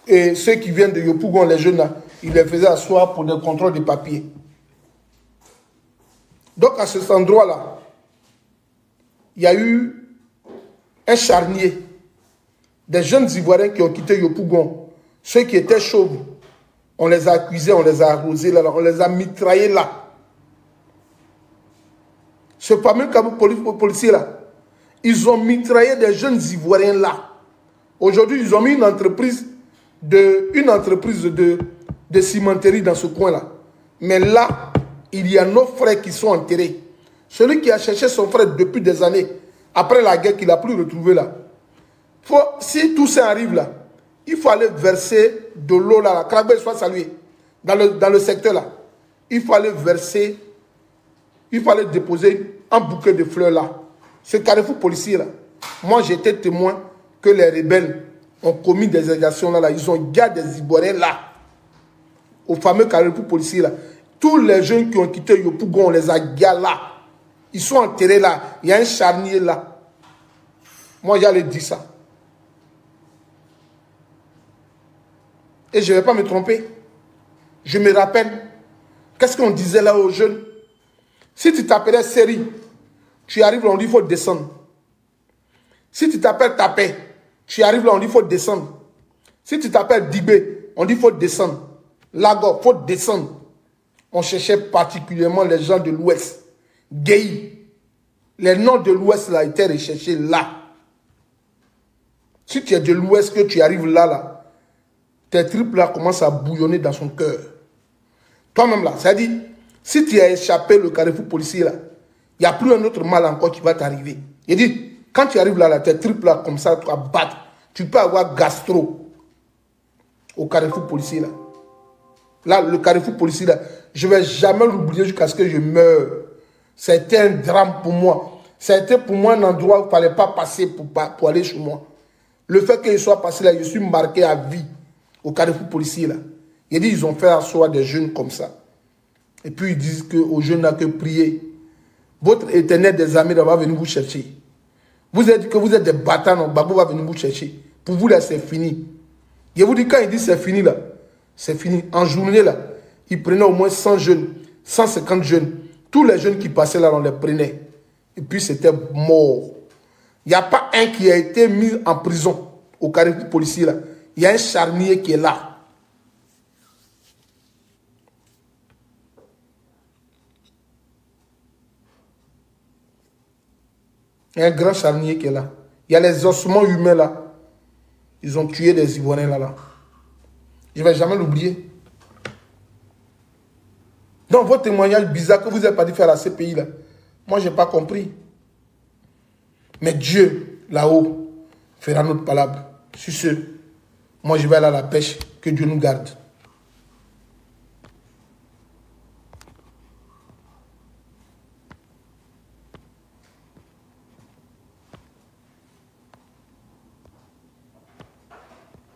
Speaker 1: Et ceux qui viennent de Yopougon, les jeunes, là, il les faisait asseoir pour des contrôles de papier. Donc, à cet endroit-là, il y a eu un charnier. Des jeunes Ivoiriens qui ont quitté Yopougon. Ceux qui étaient chauves, on les a accusés, on les a arrosés là, on les a mitraillés là. Ce fameux policier là, ils ont mitraillé des jeunes Ivoiriens là. Aujourd'hui, ils ont mis une entreprise de cimenterie dans ce coin-là. Mais là, il y a nos frères qui sont enterrés. Celui qui a cherché son frère depuis des années, après la guerre qu'il n'a plus retrouvé là. Si tout ça arrive là, il faut aller verser de l'eau là. La Krabbe soit salué. Dans le secteur là. Il faut aller verser, il faut aller déposer un bouquet de fleurs là. Ce carrefour policier là. Moi j'étais témoin que les rebelles ont commis des exactions là. Ils ont gardé des Ivoiriens là. Au fameux carrefour policier là. Tous les jeunes qui ont quitté Yopougon, on les a gardés là. Ils sont enterrés là. Il y a un charnier là. Moi j'allais dire ça. Et je ne vais pas me tromper. Je me rappelle. Qu'est-ce qu'on disait là aux jeunes? Si tu t'appelais Série, tu arrives là, on dit qu'il faut descendre. Si tu t'appelles Tapé, tu arrives là, on dit qu'il faut descendre. Si tu t'appelles Dibé, on dit qu'il faut descendre. Lago, il faut descendre. On cherchait particulièrement les gens de l'Ouest. Guéhi. Les noms de l'Ouest là étaient recherchés là. Si tu es de l'Ouest, que tu arrives là, tes tripes là commencent à bouillonner dans son cœur. Toi-même là, c'est-à-dire, si tu as échappé le carrefour policier là, il n'y a plus un autre mal encore qui va t'arriver. Il dit, quand tu arrives là, tes tripes là, comme ça, tu vas battre. Tu peux avoir gastro au carrefour policier là. Là, le carrefour policier là, je ne vais jamais l'oublier jusqu'à ce que je meure. C'était un drame pour moi. C'était pour moi un endroit où il ne fallait pas passer pour aller chez moi. Le fait qu'il soit passé là, je suis marqué à vie. Au carrefour policier là. Il dit ils ont fait asseoir des jeunes comme ça. Et puis ils disent qu'aux jeunes n'a que prier. Votre éternel des armées va venir vous chercher. Vous avez dit que vous êtes des bâtards, non, Babou va venir vous chercher. Pour vous là c'est fini. Je vous dis quand il dit c'est fini là, c'est fini. En journée là, ils prenaient au moins 100 jeunes, 150 jeunes. Tous les jeunes qui passaient là, on les prenait. Et puis c'était mort. Il n'y a pas un qui a été mis en prison au carrefour policier là. Il y a un charnier qui est là. Il y a un grand charnier qui est là. Il y a les ossements humains là. Ils ont tué des Ivoiriens là. Je ne vais jamais l'oublier. Donc, vos témoignages bizarres que vous n'avez pas dû faire à ces pays-là, moi, je n'ai pas compris. Mais Dieu, là-haut, fera notre palabre. Sur ce, moi, je vais aller à la pêche. Que Dieu nous garde.